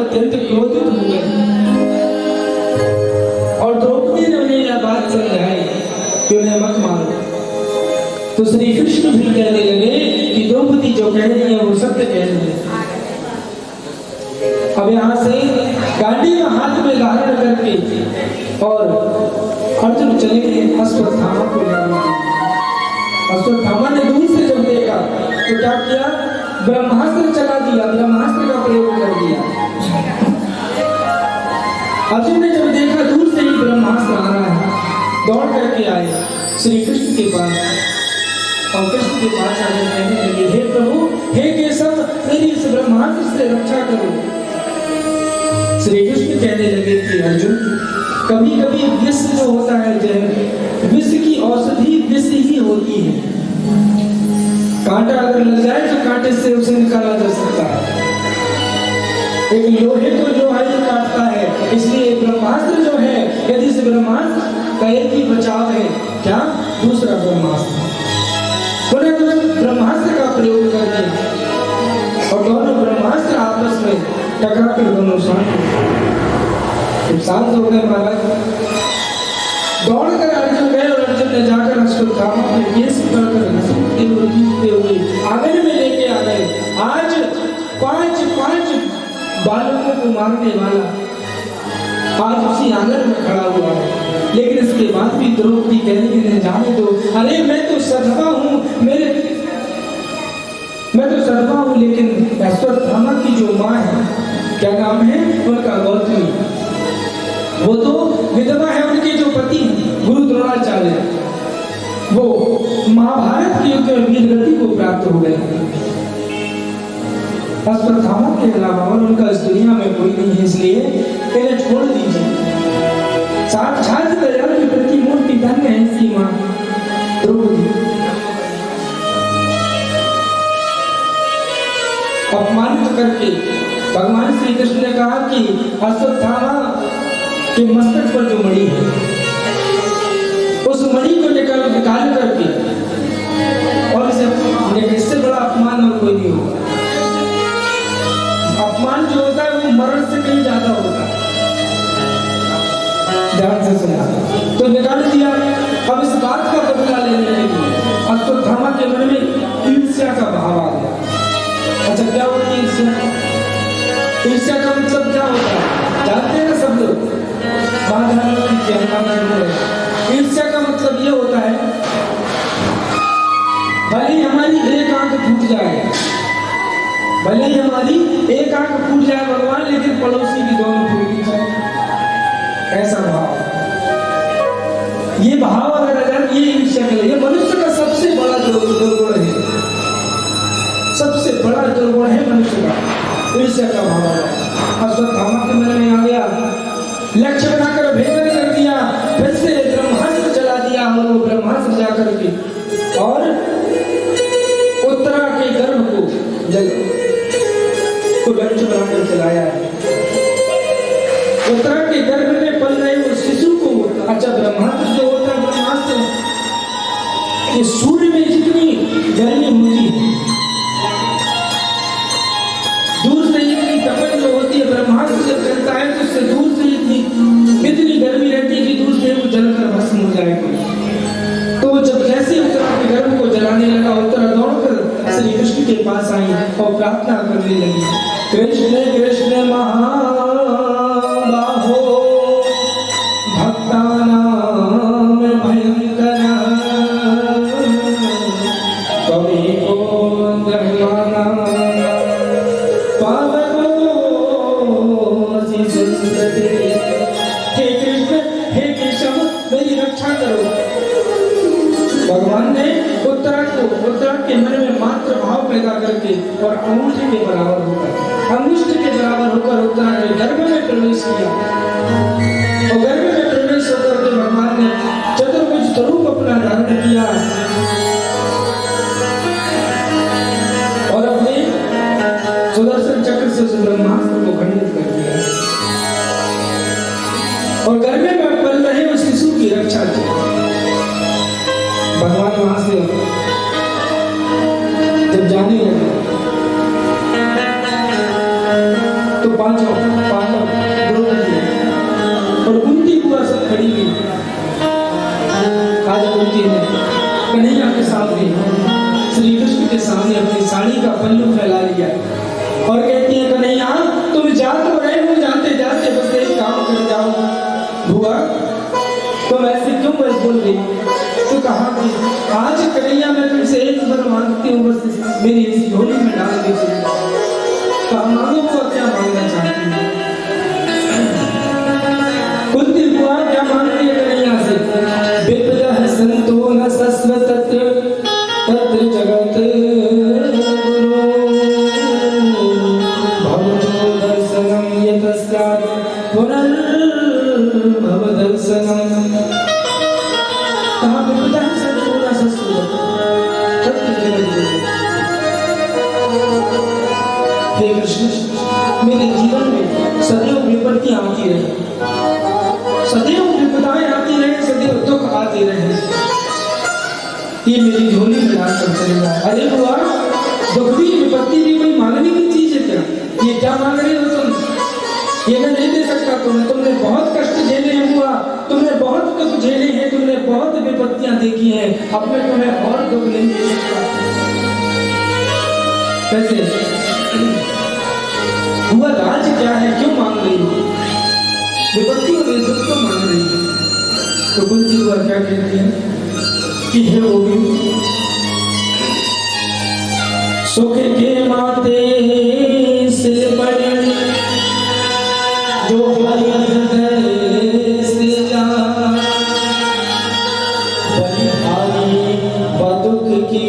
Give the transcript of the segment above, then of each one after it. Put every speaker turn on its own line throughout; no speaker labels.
अत्यंत क्रोधित हो गए और द्रौपदी ने उन्हें यह बात समझाई कि उन्हें मत मारो। तो श्री कृष्ण भी कहने लगे कि द्रौपदी जो कह रही है वो सत्य कह रही है। अब यहाँ से गांडी में हाथ में धारण करके और अर्जुन चले गए अश्वत्थामा को लेने। अश्वत्थामा ने दूर से जब देखा तो क्या किया, ब्रह्मास्त्र चला दिया, ब्रह्मास्त्र का प्रयोग कर दिया। अर्जुन ने जब देखा दूर से ही ब्रह्मास्त्र आ रहा है, दौड़ करके आए श्री कृष्ण के पास और कृष्ण के पास आकर कहने लगे, हे प्रभु, हे केशव, मेरी इस ब्रह्मास्त्र से रक्षा करो। श्री कृष्ण कहने लगे कि अर्जुन, कभी कभी विष जो होता है जहर, विष की औषधि विष ही होती है। कांटा अगर लग जाए तो कांटे से उसे निकाला जा सकता है, एक लोहे को लोहा ही काटता है। इसलिए ब्रह्मास्त्र जो है, यदि इस ब्रह्मास्त्र का एक ही बचाव है, क्या दूसरा ब्रह्मास्त्र, ब्रह्मास्त्र का प्रयोग करके और दोनों ब्रह्मास्त्र आपस में टकरा कर दोनों शांत हो गए। महाराज दौड़ कर अर्जुन गए और अर्जुन ने जाकर अश्वत्थामा के केस पकड़कर घसीटते हुए खींचते हुए आंगन में लेके आ गए। आज 5 बालकों को मारने वाला आज उसी आंगन में खड़ा हुआ है। लेकिन इसके बाद भी द्रौपदी कहने लगी, जाने दो, अरे मैं तो सधवा हूँ, लेकिन अश्वत्थामा की जो माँ है, क्या नाम है उनका, गौतमी, वो तो विधवा है। उनके जो पति गुरु द्रोणाचार्य, वो महाभारत के युद्ध में वीर गति को प्राप्त हो गए। अश्वत्थामा के अलावा और उनका इस दुनिया में कोई नहीं है, इसलिए इन्हें छोड़ दीजिए। साक्षात दया की प्रतिमूर्ति धन्य है इसकी मां द्रौपदी। अपमानित करके भगवान श्री कृष्ण ने कहा कि अश्वत्थामा के मस्तक पर जो मणि है, उस मणि को निकाल करके, और इससे बड़ा अपमान और कोई नहीं होगा। अपमान जो होता है वो मरण से कहीं ज्यादा होता है। ध्यान से सुना, तो निकाल दिया। अब इस बात का बदला लेने के लिए अश्वत्थामा के मन में ईर्ष्या का भाव आ गया। अच्छा, क्या होती है ईर्ष्या? ईर्ष्या का मतलब क्या होता है जानते हैं ना सब लोग? ईर्ष्या का मतलब ये होता है, भले ही हमारी एक आंख फूट जाए, भगवान, लेकिन पड़ोसी की दोनों फूटनी चाहिए, ऐसा भाव। ये भाव अगर ये ईर्ष्या के लिए मनुष्य का सबसे बड़ा दुर्गुण है, सबसे बड़ा दुर्गुण है मनुष्य का, ईर्ष्या का भाव। अश्वत्थामा के मन में आ गया, लक्ष्य बनाकर भेदन कर दिया, फिर से ब्रह्मास्त्र चला दिया और वो ब्रह्मास्त्र जाकर के और उत्तरा के गर्भ को लक्ष्य बनाकर चलाया है। उत्तरा के गर्भ में पल रहे उस शिशु को, अच्छा ब्रह्मास्त्र जो होता है, ब्रह्मास्त्र ये सूर्य में जितनी गर्मी होती है, दूर से इतनी तपन जो होती है, ब्रह्मास्त्र जब चलता है तो उससे दूर से इतनी गर्मी रहती है कि दूर से वो जलकर भस्म हो जाएगा। तो जब जैसे उत्तरा के गर्भ को जलाने लगा, उत्तरा दौड़कर श्री कृष्ण के पास आई और प्रार्थना करने लगी, कृष्ण कृष्ण महाबाहो भक्तानां भयंकर त्वमेको धर्माणां पावकोऽसि सुन्दते। हे कृष्ण, हे केशव, मेरी रक्षा करो। भगवान ने उत्तरा के मन में मात्र भाव पैदा करके और अंगुष्ठ के बराबर होकर उत्तरा के गर्भ में प्रवेश किया, और गर्भ में प्रवेश होकर के भगवान ने चतुर्भुज स्वरूप अपना धारण किया और अपने सुदर्शन चक्र से उस ब्रह्मास्त्र को खंडित कर दिया और गर्भ में पल रहे उस शिशु की रक्षा की। भगवान वहां से जब जाने लगे तो तो पांचों पांडव द्रौपदी और कुंती बुआ सब खड़ी हुई। आज कुंती ने कन्हैया के सामने, श्री कृष्ण के सामने अपनी साड़ी का पल्लू फैला लिया और कहती है, कन्हैया तुम जा तो रहे हो, जाते जाते बस एक काम कर जाओ। बुआ तुम ऐसे क्यों बोल रही? तो कहा कि आज कन्हैया मैं तुमसे एक बार मांगती हूँ, बस मेरी इस झोली में डाल दीजिए। तो मांगो बुआ, क्या मांगना चाहती है? कुंती बुआ क्या मांगती है कन्हैया से? विप्रह संतो न सस्व तत्र तत्र जगत गुरु भवतो दर्शनम यतस्यात् पुनर्भव दर्शनम। कहा विप्रह संतो न सस्व तत्र जगत गुरु। हे कृष्ण, मेरे जीवन में सदैव विपत्तियां आती रहे, सदैव विपदाएं आती रहे, सदैव दुख आते रहे, ये मेरी झोली में डालकर चलेगा। अरे बुआ, दुख भी विपत्ति भी कोई मांगने की चीज है क्या? ये क्या मांग रहे हो तुम? ये मैं नहीं दे सकता तुम्हें, तुमने बहुत कष्ट झेले हैं बुआ, तुमने बहुत दुख झेले हैं, तुमने बहुत विपत्तियां देखी हैं, अब मैं तुम्हें और दुख नहीं दे सकता। कैसे बुआ, राज क्या है, क्यों मांग रही हो? विपत्ति और दुख तो मांग रही है। तो कुंती बुआ क्या कहती है कि हे गोविंद, सुख के माते सिर पर जो हृदय से जा, बलिहारी बदुख की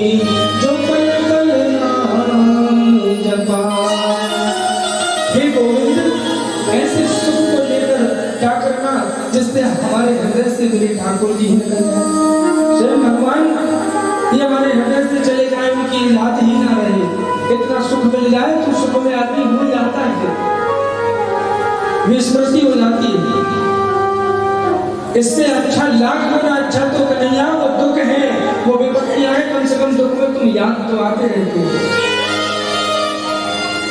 जो पल पल नाम जपा। हे गोविंद, ऐसे सुख को लेकर क्या करना जिससे हमारे हृदय से मेरे ठाकुर जी निकल जाए। स्वयं भगवान ये हमारे हृदय से चले जाए, उनकी याद ही ना रहे। इतना सुख मिल जाए तो सुख में आदमी भूल जाता है, विस्मृति हो जाती है। इससे अच्छा लाख गुना अच्छा तो कन्हैया वो दुख है, वो विपत्तियां हैं, कम से कम दुख में तुम याद तो आते रहते हो।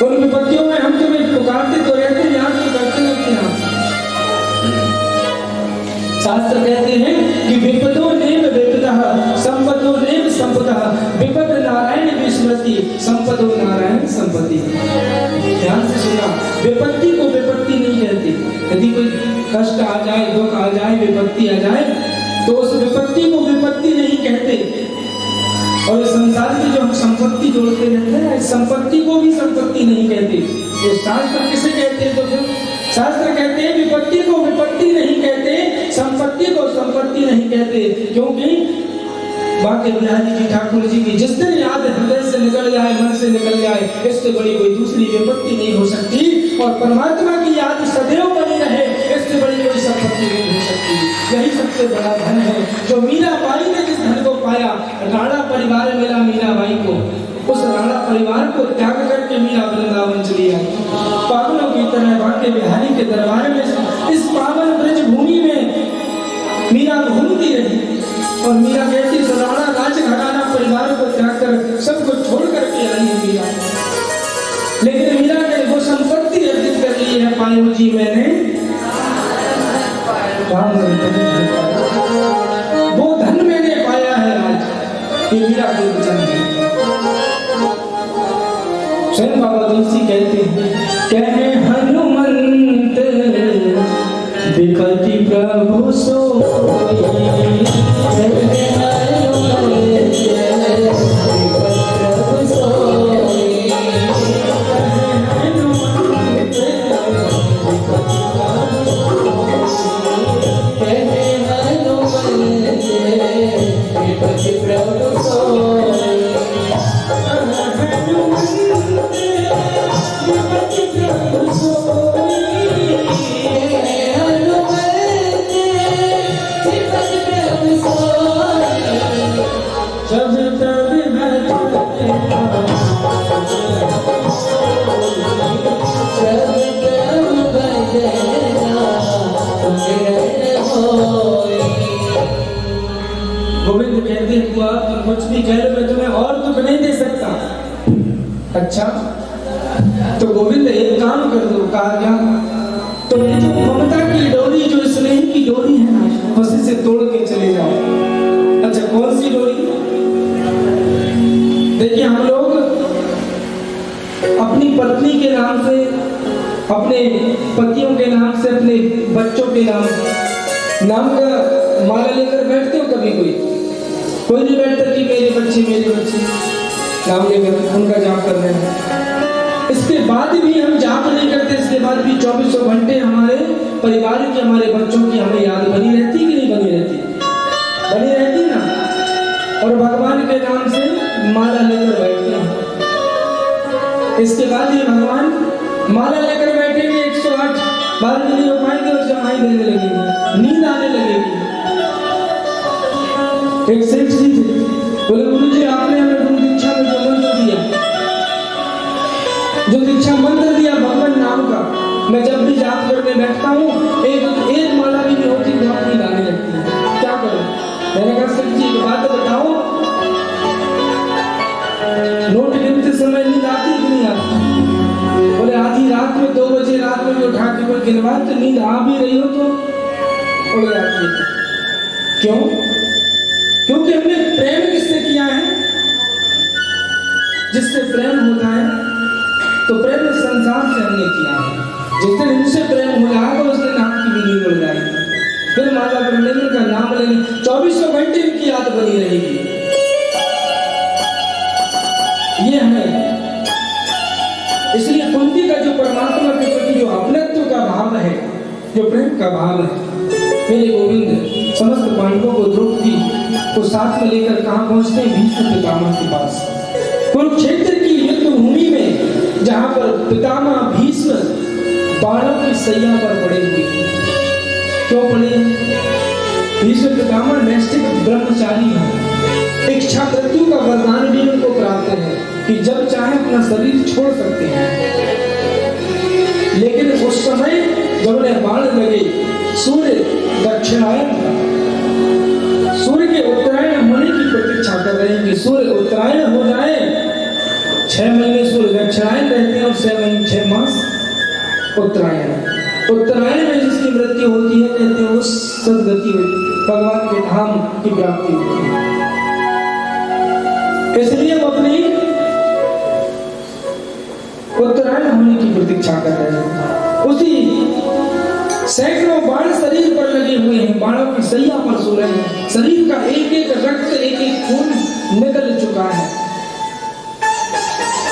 उन विपत्तियों में हम तुम्हें पुकारते तो रहते, याद तो करते रहते हैं। शास्त्र कहते हैं कि विपदो नेम विपदः संपदो नेम संपदः, विपद नारायण विस्मृति संपदो नारायण संपत्ति। ध्यान से सुना, विपत्ति को विपत्ति नहीं कहते। यदि कोई कष्ट आ जाए, दुख आ जाए, विपत्ति आ जाए, तो उस विपत्ति को विपत्ति नहीं कहते। और संसार की जो हम संपत्ति जोड़ते रहते हैं, इस संपत्ति को भी संपत्ति नहीं कहते। ये शास्त्र किसे कहते हैं? तो फिर शास्त्र कहते हैं विपत्ति को विपत्ति नहीं कहते, संपत्ति को संपत्ति नहीं कहते, क्योंकि बाकी बिहारी जी ठाकुर जी की जिस दिन याद हृदय से निकल जाए, मन से निकल जाए, इससे बड़ी कोई दूसरी विपत्ति नहीं हो सकती। और परमात्मा की याद सदैव बनी रहे, इससे बड़ी कोई संपत्ति नहीं हो सकती। यही सबसे बड़ा धन है जो मीराबाई ने जिस धन को पाया। राणा परिवार मिला मीराबाई को, उस राणा परिवार को त्याग करके मीरा वृंदावन चली आई। पागलों की तरह बांके बिहारी के दरबार में इस पावन ब्रज भूमि में मीरा घूमती रही। और मीरा कहती, राणा राजघराना परिवार को त्याग कर सब कुछ छोड़ करके आई है मीरा। लेकिन मीरा ने वो संपत्ति अर्जित कर ली है, पायो जी मैंने वो धन मैंने पाया है आज। ये मीरा के वचन है। स्वयं बाबा तुलसी कहते हैं, कहे हनुमंत विकति प्रभु सोई, गोविंद कहते हुआ तुम कुछ भी कह लो, मैं तुम्हें और दुख नहीं दे सकता। अच्छा तो गोविंद एक काम कर दो, कहा गया, तो ये जो ममता की डोरी, जो स्नेह की डोरी है ना, उसी से तोड़ के चले जाओ। अच्छा, कौन सी डोरी? देखिए, हम लोग अपनी पत्नी के नाम से, अपने पतियों के नाम से, अपने बच्चों के नाम का माला लेकर बैठते हो। कभी कोई नहीं बैठता कि मेरे बच्चे नाम लेकर उनका जाप कर रहे हैं। इसके बाद भी हम जाप नहीं करते, इसके बाद भी 24 घंटे हमारे परिवार की, हमारे बच्चों की हमें याद बनी रहती कि नहीं बनी रहती? बनी रहती ना। और भगवान के नाम से माला लेकर बैठते हैं। इसके बाद ये भगवान माला लेकर बैठेंगे, 108 बार नहीं हो पाएंगे और जमाई देने लगेंगे, नींद आने लगेगी। एक सेठ जी थे, बोले गुरुजी आपने हमें गुरु दीक्षा में जो मंत्र दिया भगवान नाम का, मैं जब भी जाप करने बैठता हूँ एक माला भी नहीं होती तो अपनी गाने लगती है, क्या करूं? मैंने कहा सेठ जी एक बात बताओ, नोट गिनते समय नींद आती कि नहीं आती? बोले आधी रात में 2 बजे रात में भी उठा के कोई गिनवा तो नींद आ भी रही हो तो उड़ जाती है। क्यों? क्योंकि हमने प्रेम किससे किया है? जिससे प्रेम होता है तो प्रेम संसार से हमने किया है। जिस दिन इनसे प्रेम हो जाएगा उस दिन आपकी भी नींद उड़ जाएगी। फिर माता ब्रह्मेंद्र का नाम लेने 24 घंटे इनकी याद बनी रहेगी। ये है, इसलिए कुंती का जो परमात्मा के प्रति जो अपनत्व का भाव है, जो प्रेम का भाव है, मेरे गोविंद समस्त पांडवों को, द्रौपदी को साथ में लेकर कहां पहुंचते हैं? भीष्म पितामह के पास। कुरुक्षेत्र की युद्ध भूमि में जहां पर पितामह भीष्म बाणों की सैया पर पड़े हुए थे। क्यों पड़े? भीष्म पितामह नैष्ठिक ब्रह्मचारी हैं, इच्छा मृत्यु का वरदान भी उनको प्राप्त है कि जब चाहे अपना शरीर छोड़ सकते हैं। लेकिन उस समय जब उन्हें बाण लगे, सूर्य दक्षिणायन था, सूर्य के उत्तरायण होने की प्रतीक्षा कर रहे हैं कि सूर्य उत्तरायण हो जाए। 6 महीने सूर्य दक्षिणायन रहते हैं और 6 मास उत्तरायण। उत्तरायण में जिसकी मृत्यु होती है, कहते हैं उस सदगति भगवान के धाम की प्राप्ति होती है। इसलिए हम अपनी उत्तरायण होने की प्रतीक्षा कर रहे हैं। उसी सैकड़ों बाण शरीर पर लगे हुए हैं, बाणों की सैया पर सो रहे हैं। शरीर का एक एक रक्त, एक एक खून निकल चुका है।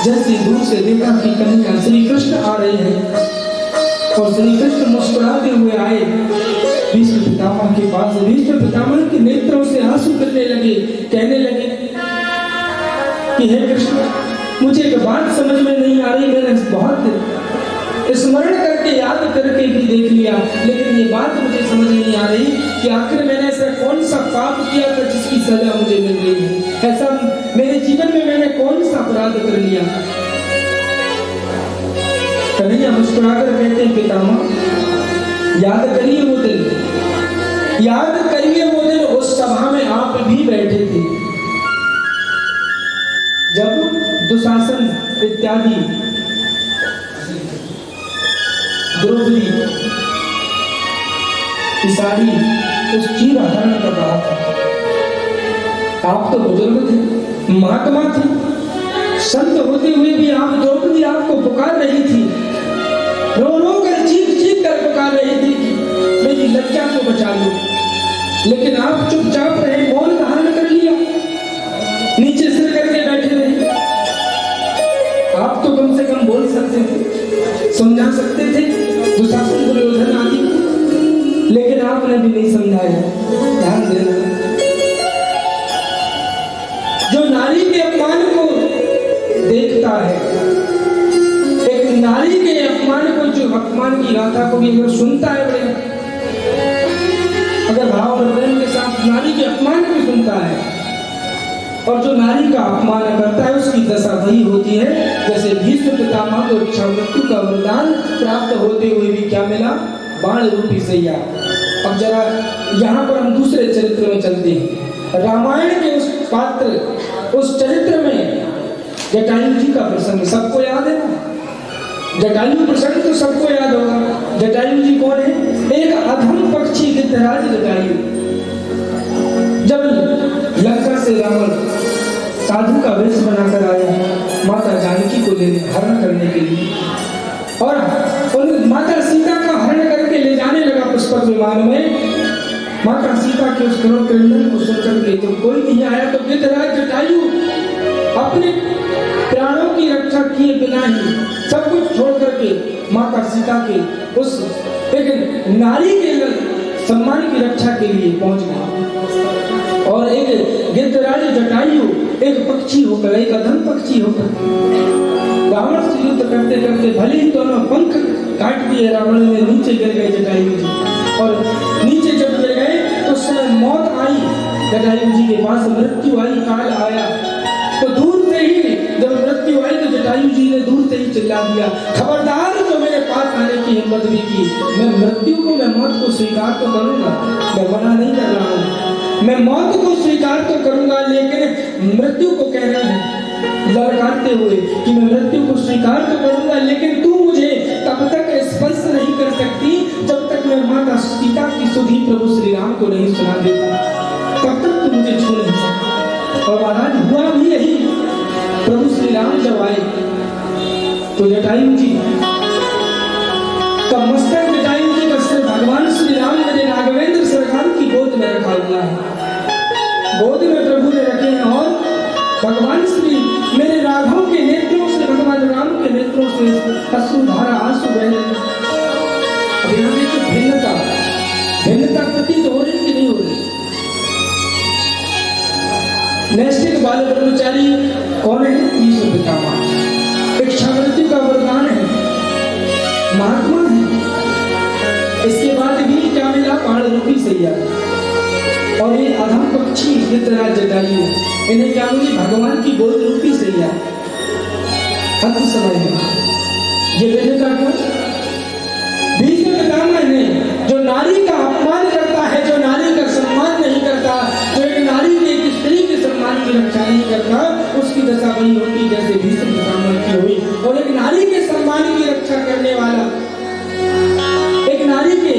जैसे दूर से देखा कि कन्हैया श्री कृष्ण आ रहे हैं और श्री कृष्ण मुस्कुराते हुए आए भीष्म पितामह के पास। भीष्म पितामह के नेत्रों से आंसू गिरने लगे, कहने लगे कि हे कृष्ण, मुझे एक बात समझ में नहीं आ रही, मैंने बहुत स्मरण करके याद करके भी देख लिया, लेकिन ये बात मुझे समझ नहीं आ रही कि आखिर मैंने ऐसा कौन सा पाप किया था जिसकी सजा मुझे मिल रही है। ऐसा मेरे जीवन में मैंने कौन सा अपराध कर लिया? कन्हैया मुस्कुराकर कहते हैं पितामह, याद करिए वो दिन, याद करिए वो दिन, उस सभा में आप भी बैठे थे जब दुशासन इत्यादि द्रौपदी की साड़ी उस चीर हरण कर रहा था। आप तो बुजुर्ग थे, महात्मा थे, संत होते हुए भी आप, द्रौपदी आपको पुकार रही थी, रो रो कर, चीख चीख कर पुकार रही थी कि मेरी लज्जा को बचा लो। लेकिन आप चुपचाप रहे, मौन धारण कर लिया, नीचे सिर करके बैठे रहे। आप तो कम से कम बोल सकते थे, समझा सकते थे दुशासन दुर्योधन आदि, लेकिन आपने भी नहीं समझाया। ध्यान देना, जो नारी के अपमान को देखता है, एक नारी के अपमान को, जो अपमान की गाथा को भी अगर सुनता है, बड़े अगर भाव और प्रेम के साथ नारी के अपमान को सुनता है, और जो नारी का अपमान करता है उसकी दशा वही होती है जैसे भीष्म पितामह को इच्छा मृत्यु का वरदान प्राप्त होते हुए भी क्या मिला? बाण रूपी सैया। अब जरा यहाँ पर हम दूसरे चरित्र में चलते हैं। रामायण के उस पात्र, उस चरित्र में जटायु जी का प्रसंग सबको याद है ना? जटायु प्रसंग तो सबको याद होगा। जटायु जी कौन है? एक अधम पक्षी गिद्धराज जटायु। जब लंका से रावण साधु का वेश बनाकर आया माता जानकी को लेने हरण करने के लिए, और माता सीता का हरण करके ले जाने लगा पुष्पक विमान में। माता सीता के उस करुण क्रंदन को सुनकर के जब कोई नहीं आया तो गिद्धराज जटायु अपने प्राणों की रक्षा किए बिना ही सब कुछ छोड़ करके माता सीता के उस एक नारी के सम्मान की रक्षा के लिए पहुंच गया। और एक गिद्धराज जटायु एक पक्षी होकर, एक अधम पक्षी होकर रावण से युद्ध करते करते भले ही दोनों पंख काट दिए रावण ने, नीचे गिर गए जटायु जी। और नीचे जब गिर गए तो उस समय मौत आई जटायु जी के पास, मृत्यु आई, काल आया। तो दूर से ही जब मृत्यु आई तो जटायु जी ने दूर से ही चिल्ला दिया, खबरदार जो मेरे पास आने की हिम्मत भी की, मैं मृत्यु को, मैं मौत को स्वीकार तो करूंगा, मैं मना नहीं कर रहा हूँ, मैं मौत को स्वीकार तो करूंगा, लेकिन मृत्यु को कह रहे हैं ललकारते हुए कि मैं मृत्यु को स्वीकार तो करूंगा, लेकिन तू मुझे तब तक स्पर्श नहीं कर सकती जब तक मैं माता सीता की सुधी प्रभु श्री राम को नहीं सुना देता, तब तक तू मुझे छू नहीं सकता। और महाराज हुआ भी यही। प्रभु श्री राम जब आए तो जटायु जी का मस्तक, जटायु जी का सिर भगवान श्री राम मेरे राघवेंद्र सरकार की गोद में रखा हुआ है, गोद में प्रभु ने रखे हैं। और भगवान श्री मेरे राघव के नेत्रों से, भगवान राम के नेत्रों से अश्रुधारा आंसू बह रहे हैं। अब यहाँ देखिए भिन्नता प्रतीत हो रही कि नहीं हो रही? नैष्ठिक बाल ब्रह्मचारी कौन है? ईश्वर पितामह। एक क्षामृत्यु का वरदान है, महात्मा है। इसके बाद भी क्या मिला? बाण रूपी सैया। और ये अधम पक्षी गिद्धराज जटायु, इन्हें क्या मिली? भगवान की गोद रूपी सैया। अंत समय में ये भिन्नता क्यों? भीष्म पितामह ने जो नारी का अपमान करता है, जो नारी का सम्मान नहीं करता, जो एक नारी के, एक स्त्री के सम्मान की रक्षा नहीं करता, उसकी दशा वही होती जैसे भीष्म पितामह की हुई। और एक नारी के सम्मान की रक्षा करने वाला, एक नारी के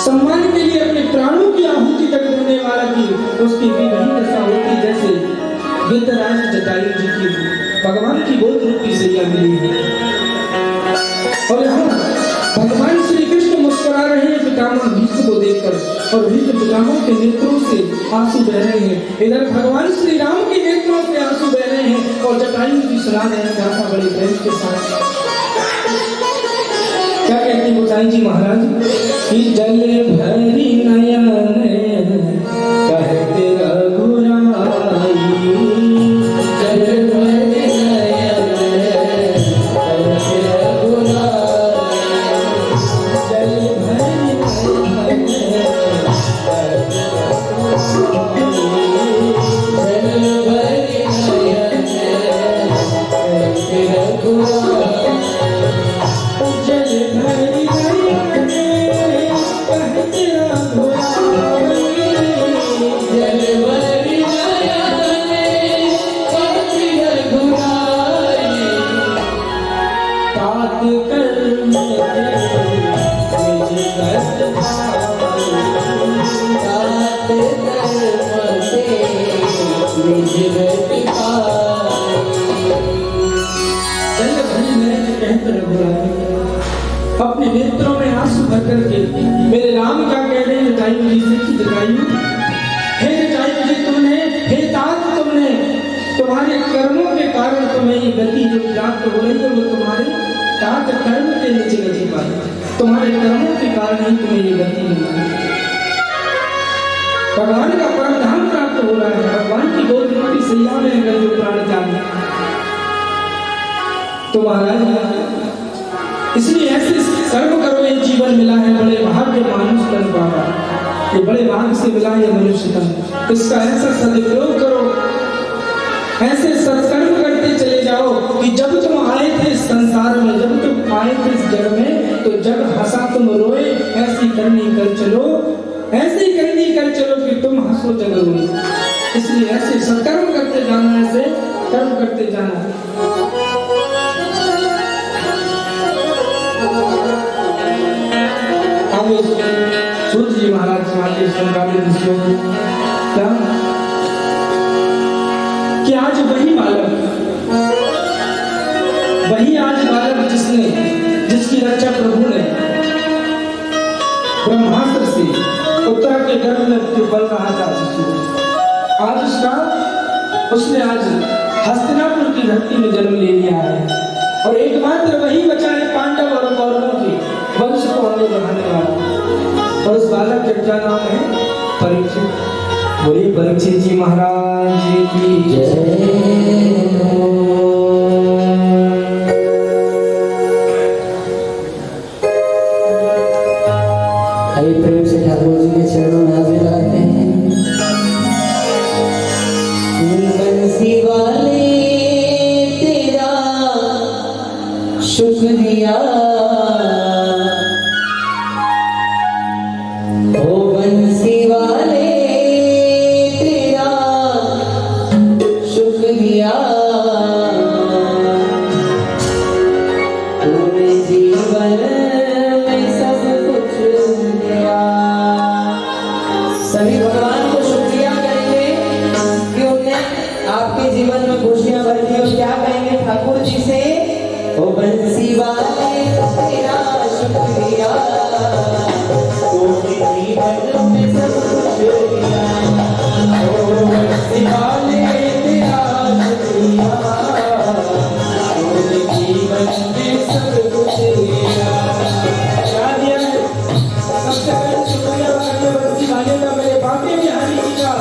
सम्मान के लिए अपने प्राणों की आहुति तक देने वाला की, उसकी भी वही दशा होती जैसे गिद्धराज जटायु जी की भगवान की गोद रूपी सैया मिली है। और यहाँ भगवान श्री कृष्ण मुस्कुरा रहे हैं पितामह भीष्म को देखकर, और भीष्म पितामह के नेत्रों से आंसू बह रहे हैं। इधर भगवान श्री राम के नेत्रों से आंसू बह रहे हैं और जटायु जी सुना रहे हैं गाथा बड़े प्रेम के साथ। क्या कहते हैं गोसाई जी महाराज कि जल भरी नयन कहते रघुराई, जल भरी अपने नेत्रों में आंसू भर करके मेरे राम क्या कह रहे हैं जटायु जी से कि जटायु, हे जटायु जी तुमने, हे तात तुमने, तुम्हारे कर्मों के कारण तुम्हें ये गति जो प्राप्त हो रही है वो तुम्हारे तात कर्म के नीचे गति पाई, तुम्हारे कर्मों के कारण ही तुम्हें ये गति मिली। भगवान का परम धाम प्राप्त हो रहा है, भगवान की गोद रूपी सैया में अगर जो प्राण जाए तो महाराज इसलिए ऐसे कर्म करो, ये जीवन मिला है बड़े भाग्य मानुष तन पावा, ये बड़े भाग्य से मिला है मनुष्य तन, इसका ऐसा सदुपयोग करो, ऐसे सत्कर्म करते चले जाओ कि जब तुम आए थे इस संसार में, जब तुम आए थे इस जग में, तो जग हंसा तुम रोए, ऐसी करनी कर चलो, ऐसी करनी कर चलो कि तुम हंसो जग रोए। इसलिए ऐसे सत्कर्म करते जाना, ऐसे कर्म करते जाना। आगे सूर्य जी महाराज आगे समकालीन दृश्यों क्या कि आज वही आज बालक जिसकी रक्षा प्रभु ने ब्रह्मास्त्र से उत्तरा के गर्भ में जो बल रहा था आज उसने आज हस्तिनापुर की धरती में जन्म ले लिया है और एकमात्र वही बचा है पांडव और कौरवों के वंश को आगे बढ़ाने वाला। और उस बालक का क्या नाम है? परीक्षित। बोलिए परीक्षित जी महाराज की जय।
प्रेम से ठाकुर जी के चरणों में हाजिर रहते हैं। बंसी वाले तेरा शुक्रिया, ओ बंसी वाले तेरा शुक्रिया, तूने जीवन में सब कुछ दिया। सभी भगवान को शुक्रिया करेंगे कि उन्होंने आपके जीवन में खुशियां भर दी। और क्या कहेंगे ठाकुर जी से? ओ बंसी वाले तेरा शुक्रिया, तूने जीवन में सब कुछ दिया। ओ बंसी वाले तेरा शुक्रिया, तूने जीवन में सब कुछ दिया।
सबसे पहले शुक्रिया बंसी वाले का मेरे बाके बिहारी जी का।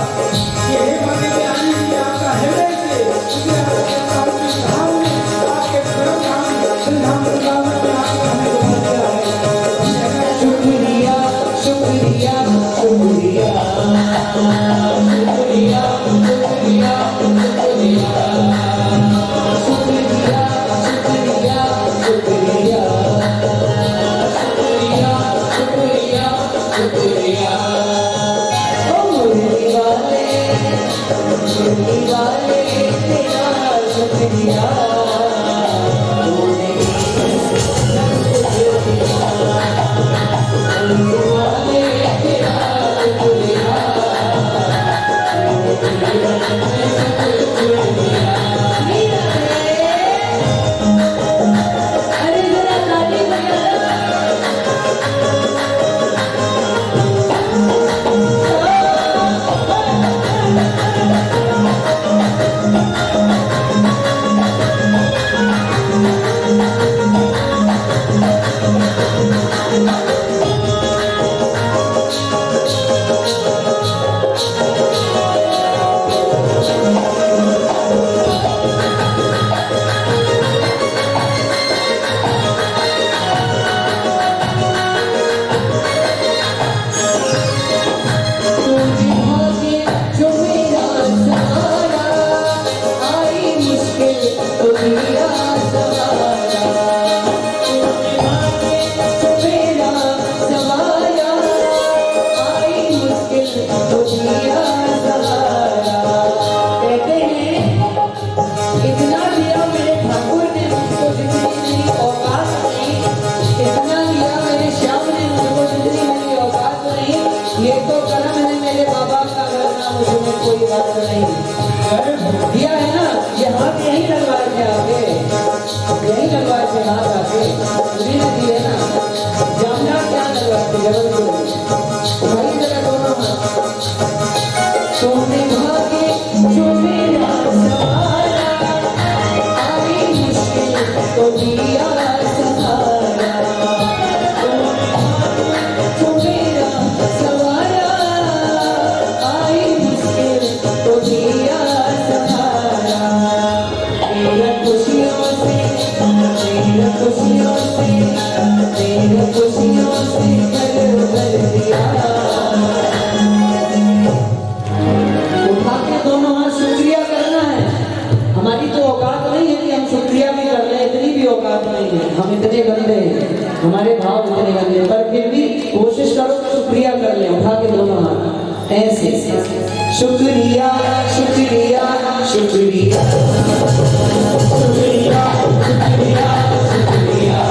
ये है बाके बिहारी जी आपका हृदय से शुक्रिया करता हूं कि आपके परम धाम श्रीधाम वृंदावन में आपने हमें बुला दिया है।
शुक्रिया शुक्रिया शुक्रिया शुक्रिया शुक्रिया शुक्रिया शुक्रिया शुक्रिया शुक्रिया शुक्रिया शुक्रिया। ओ मुरली वाले तेरा शुक्रिया, तूने दिया है ना, ये हाथ यही लगवाए थे आगे, यही लगवाए थे हाथ आगे, उन्हीं ने दिए ना। जामना क्या लगवाए थे जबलपुर, वही जगह दोनों हाथ। सोने भागे जो मेरा सहारा, आई मुश्किल तो दिया सहारा। जो मेरा सहारा, आई मुश्किल तो दिया उठा के दोनों हाथ शुक्रिया करना है। हमारी तो औकात नहीं है कि हम शुक्रिया भी कर ले, इतनी भी औकात नहीं है। हम इतने गंदे हैं, हमारे भाव इतने गंदे, पर फिर भी कोशिश करो तो शुक्रिया कर ले। उठा के दोनों हाथ ऐसे, शुक्रिया शुक्रिया शुक्रिया शुक्रिया शुक्रिया शुक्रिया।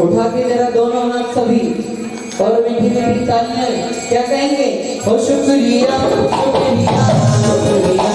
उठा के जरा दोनों हाथ सभी और मीठी मीठी तालियां क्या कहेंगे? ओ शुक्रिया शुक्रिया शुक्रिया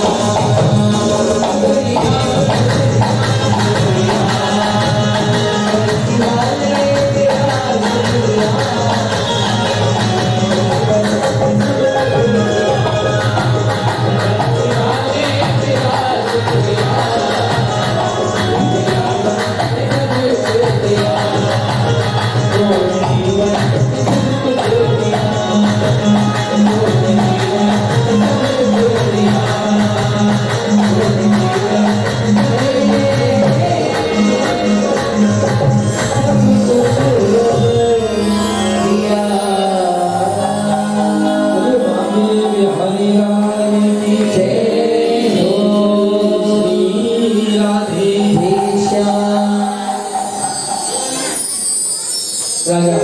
राजा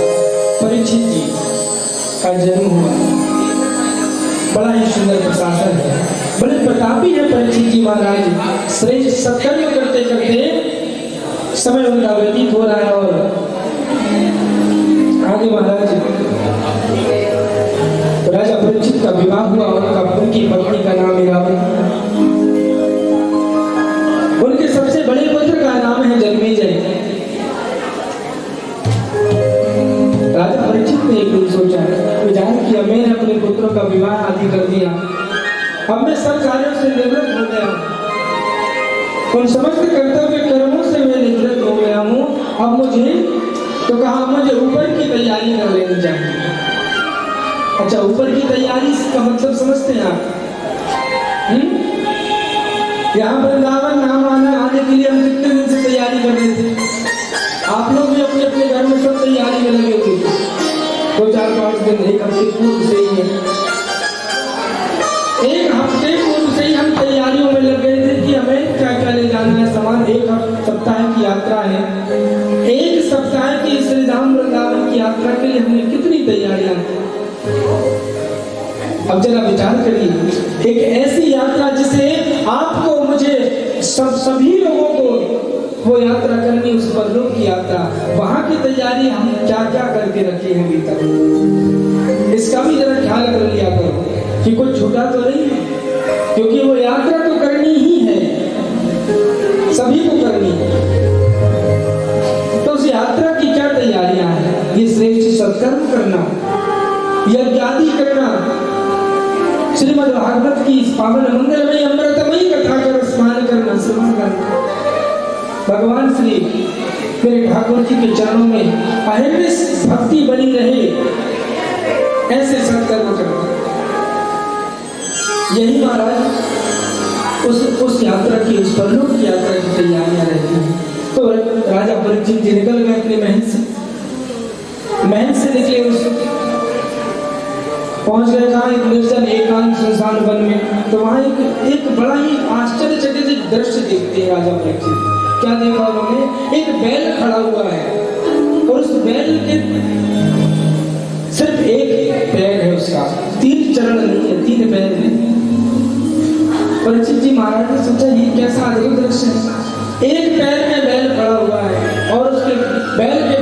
परीक्षित जी का जन्म हुआ। बड़ा ही सुंदर प्रशासन है, बड़े प्रतापी है परीक्षित जी महाराज। श्रेष्ठ सत्कर्म करते करते समय उनका व्यतीत हो रहा है और आगे महाराज राजा परीक्षित का विवाह हुआ। उनकी पत्नी का नाम मीराबाई, उनके सबसे बड़े पुत्र का नाम है जन्मेजय। राजा परीक्षित ने एक दिन सोचा, विचार किया, मैंने अपने पुत्रों का विवाह आदि कर दिया, अब मैं सब कार्यों से निवृत्त हो गया हूँ, उन समस्त कर्तव्य कर्मों से मैं निवृत्त हो गया हूँ। अब मुझे तो कहा मुझे ऊपर की तैयारी कर लेनी चाहिए। अच्छा, ऊपर की तैयारी का मतलब समझते हैं आप? यहाँ वृंदावन नाम आने के लिए हम कितने दिन से तैयारी कर रहे थे? आप लोग भी अपने अपने घर में सब तैयारी में लगे हुए थे। 2-4-5 दिन, एक हफ्ते पूर्व से ही है, एक हफ्ते पूर्व से ही हम तैयारियों में लग गए थे कि हमें क्या क्या ले जाना है सामान। एक सप्ताह की यात्रा है, एक सप्ताह की श्री धाम वृंदावन की यात्रा के लिए हमने कितनी तैयारियां। अब जरा विचार करिए, एक ऐसी यात्रा जिसे आपको मुझे सभी लोगों को वो यात्रा करनी, उस परलोक की यात्रा, वहां की तैयारी हम क्या क्या करके रखे हैं अभी तक, इसका भी जरा ख्याल कर लिया करो कि कुछ छूटा तो नहीं है, क्योंकि वो यात्रा तो करनी ही है, सभी को करनी है। तो उस यात्रा की क्या तैयारियां हैं? ये श्रेष्ठ सत्कर्म करना, यज्ञ आदि करना, श्रीमद् भागवत की इस पावन मंगलमयी अमृतमयी कथा का स्मरण करना, श्रवण करना, भगवान श्री मेरे ठाकुर जी के चरणों में अहिर्निश भक्ति बनी रहे, ऐसे सत्कर्म करना। यही महाराज उस यात्रा की, उस परलोक की यात्रा की तैयारियां रहती हैं। तो राजा परीक्षित जी निकल गए अपने महल से निकले, उस पहुंच गए कहाँ? एक निर्जन एकांत सुनसान वन में। तो वहां एक बड़ा ही आश्चर्यचकित दृश्य देखते हैं राजा परीक्षित। क्या देखा उन्होंने? एक बैल खड़ा हुआ है और उस बैल के सिर्फ एक पैर है, उसका 3 चरण नहीं है, 3 पैर नहीं। परीक्षित जी महाराज ने सोचा ये कैसा अद्भुत दृश्य है। एक पैर में बैल खड़ा हुआ है और उसके बैल के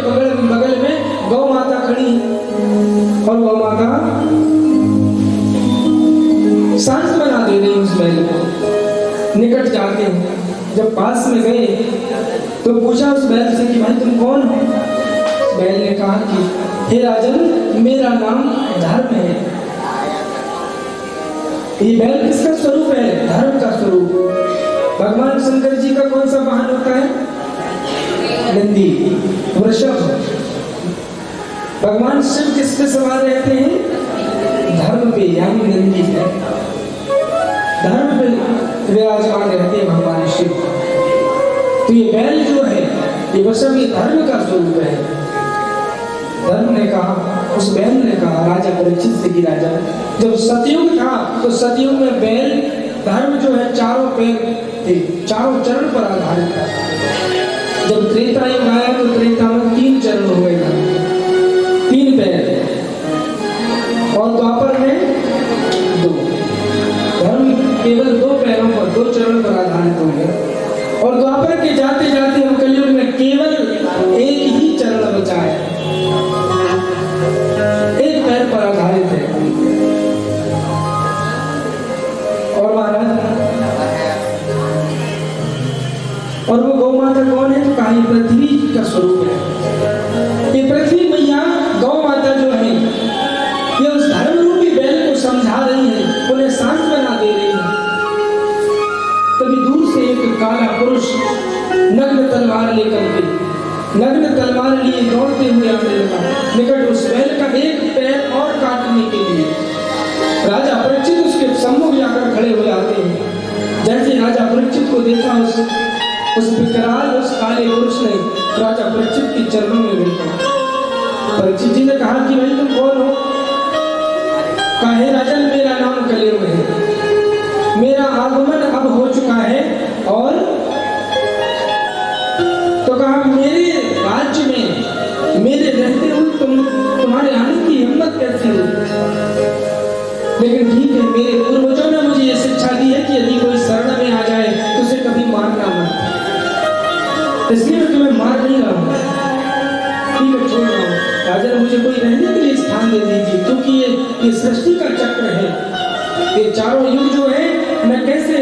बगल में गौ माता खड़ी है, और गौ माता शांत बना दे रही उस बैल को। निकट जाते हैं, जब पास में गए तो पूछा उस बैल से कि भाई तुम कौन हो? बैल ने कहा कि हे राजन, मेरा नाम धर्म है। ये बैल किसका स्वरूप है? धर्म का स्वरूप। भगवान शंकर जी का कौन सा वाहन होता है? नंदी, वृषभ। भगवान शिव किस पे सवार रहते हैं? धर्म पे, यानी नंदी पे, धर्म पे विराजमान रहते हैं भगवान शिव। तो ये बैल जो है, ये वृषभ, ये धर्म का स्वरूप है। धर्म ने कहा, उस बैल ने कहा राजा परीक्षित से कि राजा, जब सतयुग था तो सतयुग में बैल धर्म जो है 4 पैर थे, 4 चरण पर आधारित था। जब त्रेता युग आया तो त्रेता में 3 चरण हो गए, 3 पैर, और द्वापर में 2। धर्म केवल 2 पैरों पर, 2 चरण पर आधारित हो गया। और द्वापर के जाते जाते हम कलयुग में केवल एक ही चरण बचा है, एक पैर पर आधारित है। और महाराज, और वो गौ माता कौन है? तो कहा पृथ्वी का स्वरूप है। ये पृथ्वी मैया गौ माता जो है, ये उस धर्म रूपी बैल को समझा रही है, उन्हें शांत बना दे रही है। तभी दूर से एक काला पुरुष नग्न तलवार लेकर के, नग्न तलवार लिए दौड़ते हुए आने लगा निकट उस बैल का एक पैर और काटने के लिए। राजा परीक्षित उसके सम्मुख जाकर खड़े हो जाते हैं। जैसे राजा परीक्षित को देखा, उस विकराल, उस काले पुरुष ने राजा परीक्षित के चरणों में गिर पड़ा। परीक्षित जी ने कहा कि भाई तुम कौन हो? कहा हे राजन, मेरा नाम कलयुग है, मेरा आगमन अब हो चुका है। और तो कहा मेरे राज्य में मेरे रहते हुए तुम्हारे आने की हिम्मत कैसी हुई? लेकिन ठीक है, मेरे पूर्वजों ने मुझे ये शिक्षा दी है कि यदि कोई शरण में आ जाए तो उसे कभी मारना मत, इसलिए मैं तुम्हें मार नहीं रहा हूँ। ठीक है, छोड़ रहा हूँ। राजा, मुझे कोई रहने के लिए स्थान दे दीजिए, क्योंकि ये सृष्टि का चक्र है। ये चारों युग जो है, मैं कैसे,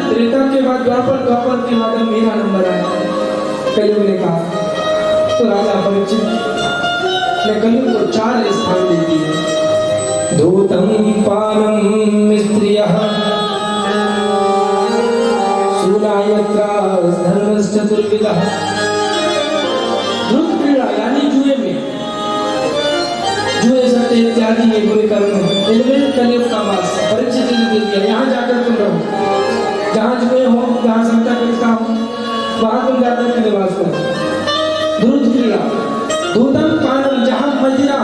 त्रेता के बाद द्वापर, द्वापर के बाद मेरा नंबर आया। कलयुग ने कहा। तो राजा परीक्षित ने कलयुग को 4 स्थान दे दिए। धूतम पानम स्त्रियः शूलायत्रा धर्मश्चतुर्विधः। धूत क्रीड़ा यानी जुए में, जुए सट्टे इत्यादि इनमें कलियुग का वास परीक्षित ने दे दिया, यहाँ जाकर तुम रहो, जहाँ जुए हो, जहाँ संता करता हो, वहाँ तुम जाकर के निवास करो। दूध क्रिया, दूधम पानम, जहाँ मदिरा,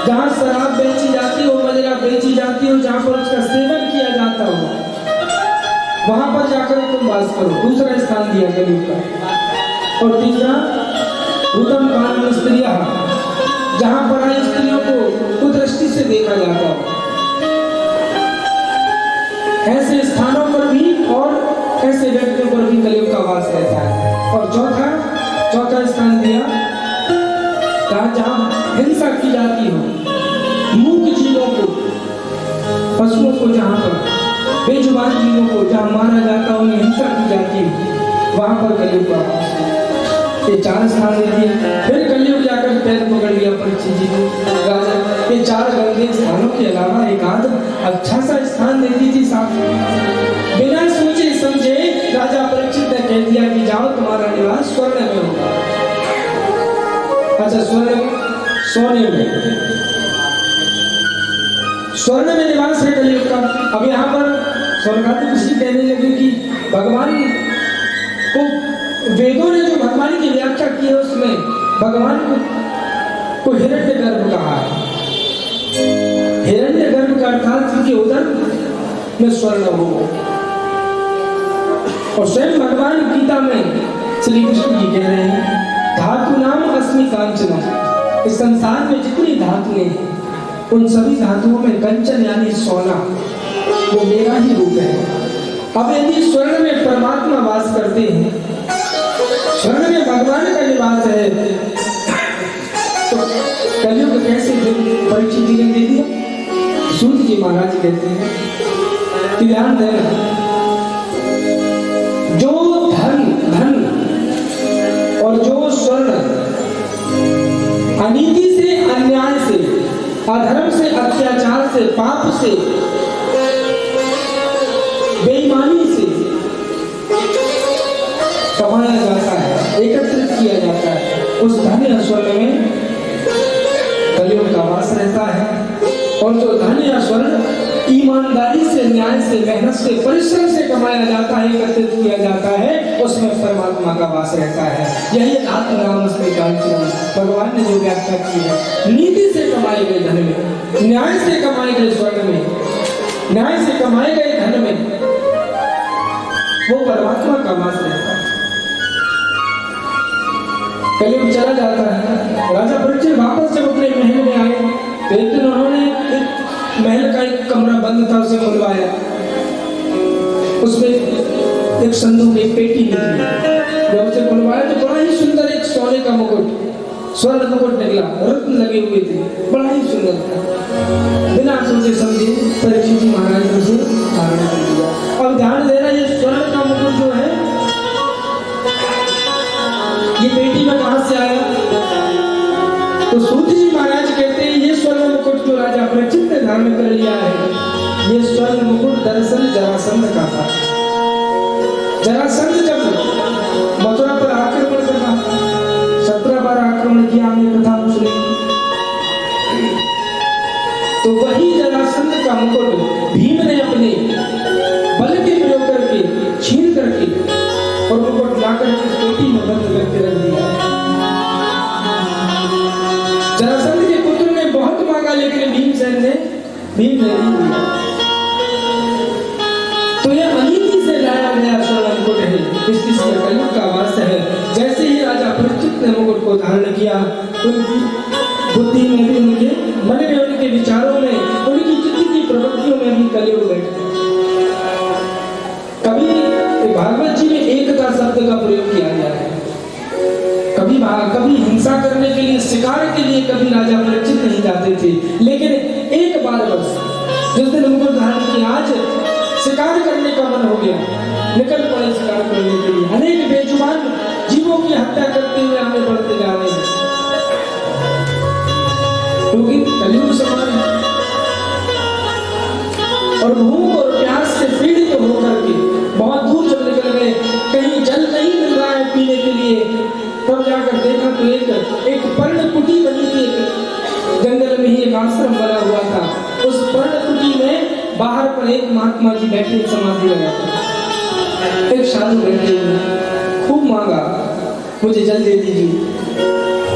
जहाँ शराब बेची जाती हो, मदिरा बेची जाती हो, जहाँ पर उसका सेवन किया जाता हो, वहां पर जाकर तुम वास करो। दूसरा स्थान दिया कलियुग का। और तीसरा रुदम पान स्त्रिया, जहां पर स्त्रियों को कुदृष्टि से देखा जाता हो, ऐसे स्थानों पर भी और ऐसे व्यक्तियों पर भी कलियुग का वास रहता है। और चौथा स्थान दिया जहां हिंसा की जाती हो, मूक जीवों को, पशुओं को, जहां पर बेजुबान जीवों को जहां मारा जाता हो, उन्हें हिंसा की जाती है, वहां पर कलियुग का वास है। ये 4 स्थान दे दिए। फिर कलियुग जाकर पैर पकड़ लिया परीक्षित जी को, राजा ये 4 गंदे स्थानों के अलावा एक आध अच्छा सा स्थान दे दीजिए साहब। बिना सोचे समझे राजा परीक्षित ने कह दिया कि जाओ, तुम्हारा निवास स्वर्ण में होगा। अच्छा, सोने में निवास है कलियुग का। अब यहाँ पर स्वर्गाधिक ऋषि कहने लगे कि भगवान को, वेदों ने जो भगवान की व्याख्या की है उसमें भगवान को हिरण्यगर्भ कहा है। हिरण्यगर्भ का अर्थात कि उदर में स्वर्ण हो। और स्वयं भगवान गीता में श्री कृष्ण जी कह रहे हैं, धातु नाम अस्मि कांचन। इस संसार में जितनी धातुएं हैं उन सभी धातुओं में कंचन यानी सोना वो मेरा ही रूप है। अब यदि स्वर्ण में परमात्मा वास करते हैं, स्वर्ण में भगवान का निवास है, तो कलियुग कैसे परीक्षित जी ने दे दिया? सूत जी महाराज कहते हैं कि ध्यान देना, जो धन और जो स्वर्ण अनीति से, अन्याय से, अधर्म से, अत्याचार से, पाप से, बेईमानी से कमाया जाता है, एकत्रित किया जाता है, उस धन या स्वर्ण में कलियुग का वास रहता है। और जो धन या स्वर्ण ईमानदारी से, न्याय से, मेहनत से, परिश्रम से कमाया जाता है, एकत्रित किया जाता है, उसमें परमात्मा का वास रहता है। यही आत्मनाम उसमें भगवान ने जो व्याख्या की है, नीति से कमाए गए धन में, न्याय से कमाए गए स्वर्ण में, न्याय से कमाए गए धन में वो परमात्मा का वास रहता है। कलियुग चला जाता है। राजा परीक्षित वापस जब अपने महल में आए तो एक दिन उन्होंने एक महल का एक कमरा बंद था, उसे खुलवाया, उसमें एक संदूक, एक पेटी निकली। जब उसे खुलवाया तो बड़ा ही सुंदर एक सोने का मुकुट, स्वर्ण मुकुट निकला, रत्न लगे हुए थे, बड़ा ही सुंदर था। बिना सोचे समझे परीक्षित जी महाराज ने उसे धारण कर लिया। अब ध्यान देना, ये स्वर्ण का मुकुट जो है ये पेटी में कहां से आया? तो सूत जी महाराज कहते हैं ये स्वर्ण मुकुट जो राजा परीक्षित ने धारण कर लिया है, ये स्वर्ण मुकुट दरअसल जरासंध का था। जरासंध जब मथुरा पर आक्रमण कर रहा था, 17 बार आक्रमण किया हमने कथा उसने, तो वही जरासंध का मुकुट भीम ने अपने बल के प्रयोग करके छीन करके और मुकुट लाकर के पेटी में बंद करके रख दिया। जरासंध के पुत्र ने बहुत मांगा लेकिन भीम ने नहीं दिया। तो यह अनीति से लाया गया स्वर्ण मुकुट है, इसलिए कलियुग का वास है। जैसे ही राजा परीक्षित ने मुकुट को धारण किया, उनकी बुद्धि में भी, उनके मन में, उनके विचारों में, उनकी चित्त की प्रवृत्तियों में भी कलियुग बैठा। कभी भागवत जी में एकता शब्द का प्रयोग किया गया है। कभी हिंसा करने के लिए, शिकार के लिए कभी राजा परीक्षित नहीं जाते थे, लेकिन एक बार बस जिस दिन मुकुट धारण किया, आज शिकार करने का मन हो गया, निकल पड़े शिकार करने के लिए। अनेक बेजुबान जीवों की हत्या करते हुए आगे बढ़ते जा रहे हैं, क्योंकि कलियुग समान है। और भूख और प्यास से पीड़ित होकर के बहुत दूर जब निकल गए, कहीं जल नहीं मिल रहा है पीने के लिए, तब जाकर देखा तो एक पर्ण कुटी बनी थी, जंगल में ही एक आश्रम बना हुआ था। उस बाहर पर एक महात्मा जी बैठे समाधि लगाकर, एक साधु बैठे हुए, खूब मांगा मुझे जल दे दीजिए,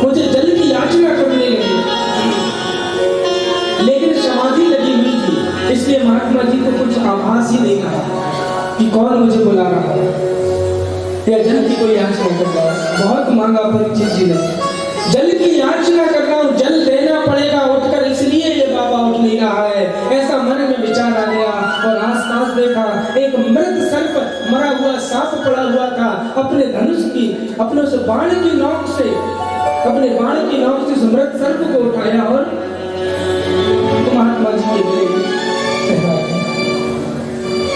मुझे जल की याचना करने लगे, लेकिन समाधि लगी हुई थी, इसलिए महात्मा जी को कुछ आभास ही नहीं रहा कि कौन मुझे बुला रहा है या जल की कोई याचना कर रहा है। बहुत मांगा परीक्षित जी ने, जल की याचना कर रहा हूँ, जल देना पड़ेगा उठकर, इसलिए ये बाबा उठ नहीं रहा है, ऐसा मन में विचार आ गया। और आसपास देखा एक मृत सर्प, मरा हुआ सांप पड़ा हुआ था, अपने धनुष की, अपने उस बाण की नोक से, अपने बाण की नोक से उस मृत सर्प को उठाया और महात्मा जी के गले में टकराया।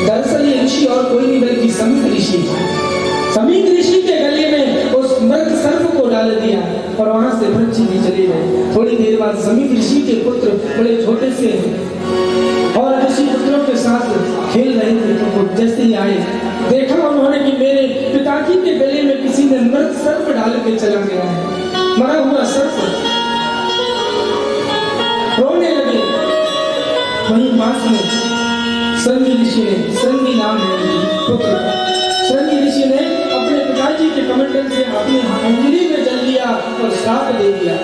दरअसल ये ऋषि और कोई नहीं बल्कि समीक ऋषि, समीक ऋषि के गले में उस मृत सर्प को डाल दिया और वहां से पक्षी भी चले गए। थोड़ी देर बाद समीक ऋषि के पुत्र बड़े छोटे से और ऋषि पुत्रों के साथ खेल रहे थे, तो वो जैसे ही आए देखा उन्होंने कि मेरे पिताजी के गले में किसी ने मृत सर्प डाल के चला गया है, मरा हुआ सर्प। रोने लगे। वहीं पास में श्रृंगी ऋषि ने, श्रृंगी नाम है उनकी पुत्र, श्रृंगी ऋषि ने अपने पिताजी के कमंडल से अपनी अंगुली में जल लिया और श्राप दे दिया।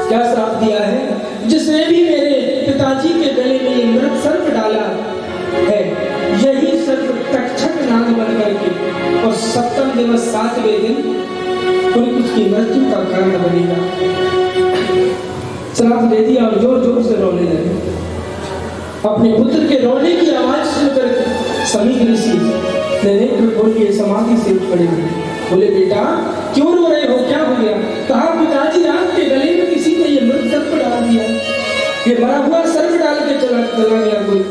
क्या श्राप दिया है? जिसने भी मेरे पिताजी के गले में ये मृत सर्प डाला है, यही सर्प तक्षक नाग बन करके और सप्तम दिवस 7वें दिन उसकी मृत्यु का कारण बनेगा। श्राप दे दिया और जोर जोर से रोने लगे। अपने पुत्र के रोने की आवाज सुनकर समीक ऋषि ने नेत्र खोल के समाधि से उठ खड़े हुए। बोले बेटा क्यों रो रहे हो, क्या हो गया? कहा पिताजी आपके गले में किसी ने ये मृत सर्प डाल दिया, ये मरा हुआ सर्प डाल के चला गया कोई।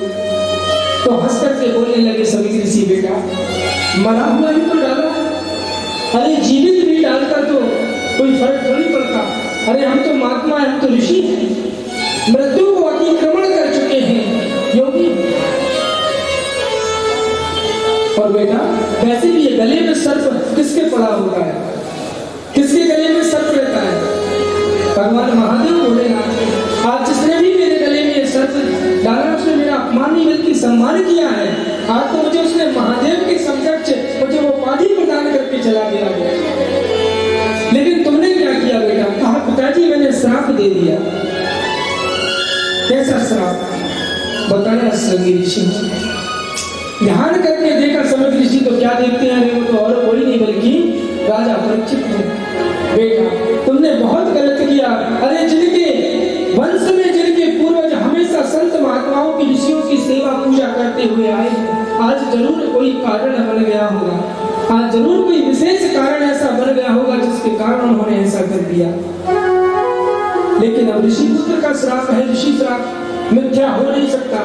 तो हंस करके बोलने लगे समीक ऋषि, बेटा मरा हुआ ही तो डाला, अरे जीवित भी डालता तो कोई फर्क थोड़ी पड़ता। अरे हम तो महात्मा हैं, हम तो ऋषि हैं, मृत्यु को अतिक्रमण कर चुके हैं योगी। और बेटा वैसे भी ये गले में सर्प किसके पड़ा होता है, किसके गले में सर्प रहता है? भगवान महादेव भोलेनाथ। आज जिसने भी मेरे गले में सर्प डाला उसने मेरा अपमान नहीं बल्कि सम्मान किया है। आज तो मुझे उसने महादेव के समकक्ष मुझे वो उपाधि प्रदान करके चला गया। लेकिन तुमने क्या किया बेटा? कहा पिताजी मैंने श्राप दे दिया। कैसा श्राप? बताया श्रृंगी ऋषि। ध्यान करके देखा समीक ऋषि तो क्या देखते हैं, वो तो और कोई नहीं बल्कि राजा परीक्षित है। बेटा तुमने बहुत गलत किया। अरे जिनके वंश में जिनके पूर्वज हमेशा संत महात्माओं की ऋषियों की सेवा पूजा करते हुए आए, आज जरूर कोई कारण बन गया होगा, आज जरूर कोई विशेष कारण ऐसा बन गया होगा जिसके कारण उन्होंने ऐसा कर दिया। लेकिन अब ऋषि पुत्र का श्राप है, ऋषि श्राप मिथ्या हो नहीं सकता।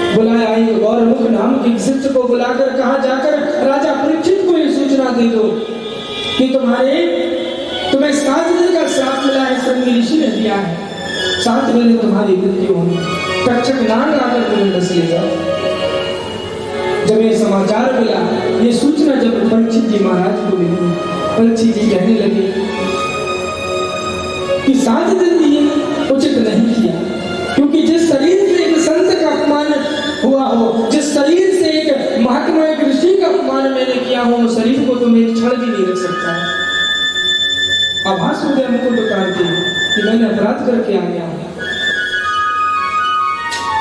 बुलाया एक गौरमुख नाम के शिष्य को बुलाकर कहा जाकर राजा परीक्षित को ये सूचना दे दो कि तुम्हें 7 दिन का श्राप मिला है, श्रृंगी ऋषि ने दिया है, 7 दिन तुम्हारी मृत्यु होगी, तक्षक नाग आकर तुम्हें डस लेगा। जब ये समाचार मिला, ये सूचना जब परीक्षित जी महाराज को मिली, परीक्षित जी कहने लगे कि 7 दिन दिए उचित नहीं किया, क्योंकि जिस शरीर से एक संत का अपमान हुआ हो, जिस शरीर से एक महात्मा एक ऋषि का अपमान मैंने किया हो, उस शरीर को तुम एक क्षण भी नहीं रख सकता है। आभास हो गया मुझको प्रकार के कि मैंने अपराध करके आ गया।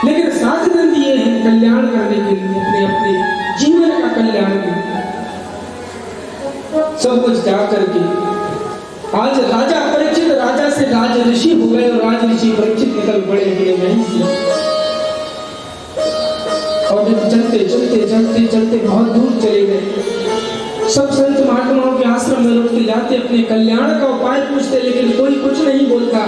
लेकिन 7 दिन दिए हैं कल्याण करने के लिए, अपने अपने जीवन का कल्याण के लिए, सब कुछ त्याग करके आज राजा परीक्षित राजा से राज ऋषि हो गए और राज ऋषि परीक्षित निकल पड़े अपने नहीं से। और चलते चलते चलते चलते बहुत दूर चले गए। सब संत महात्माओं के आश्रम में रुकते जाते, अपने कल्याण का उपाय पूछते, लेकिन कोई कुछ नहीं बोलता।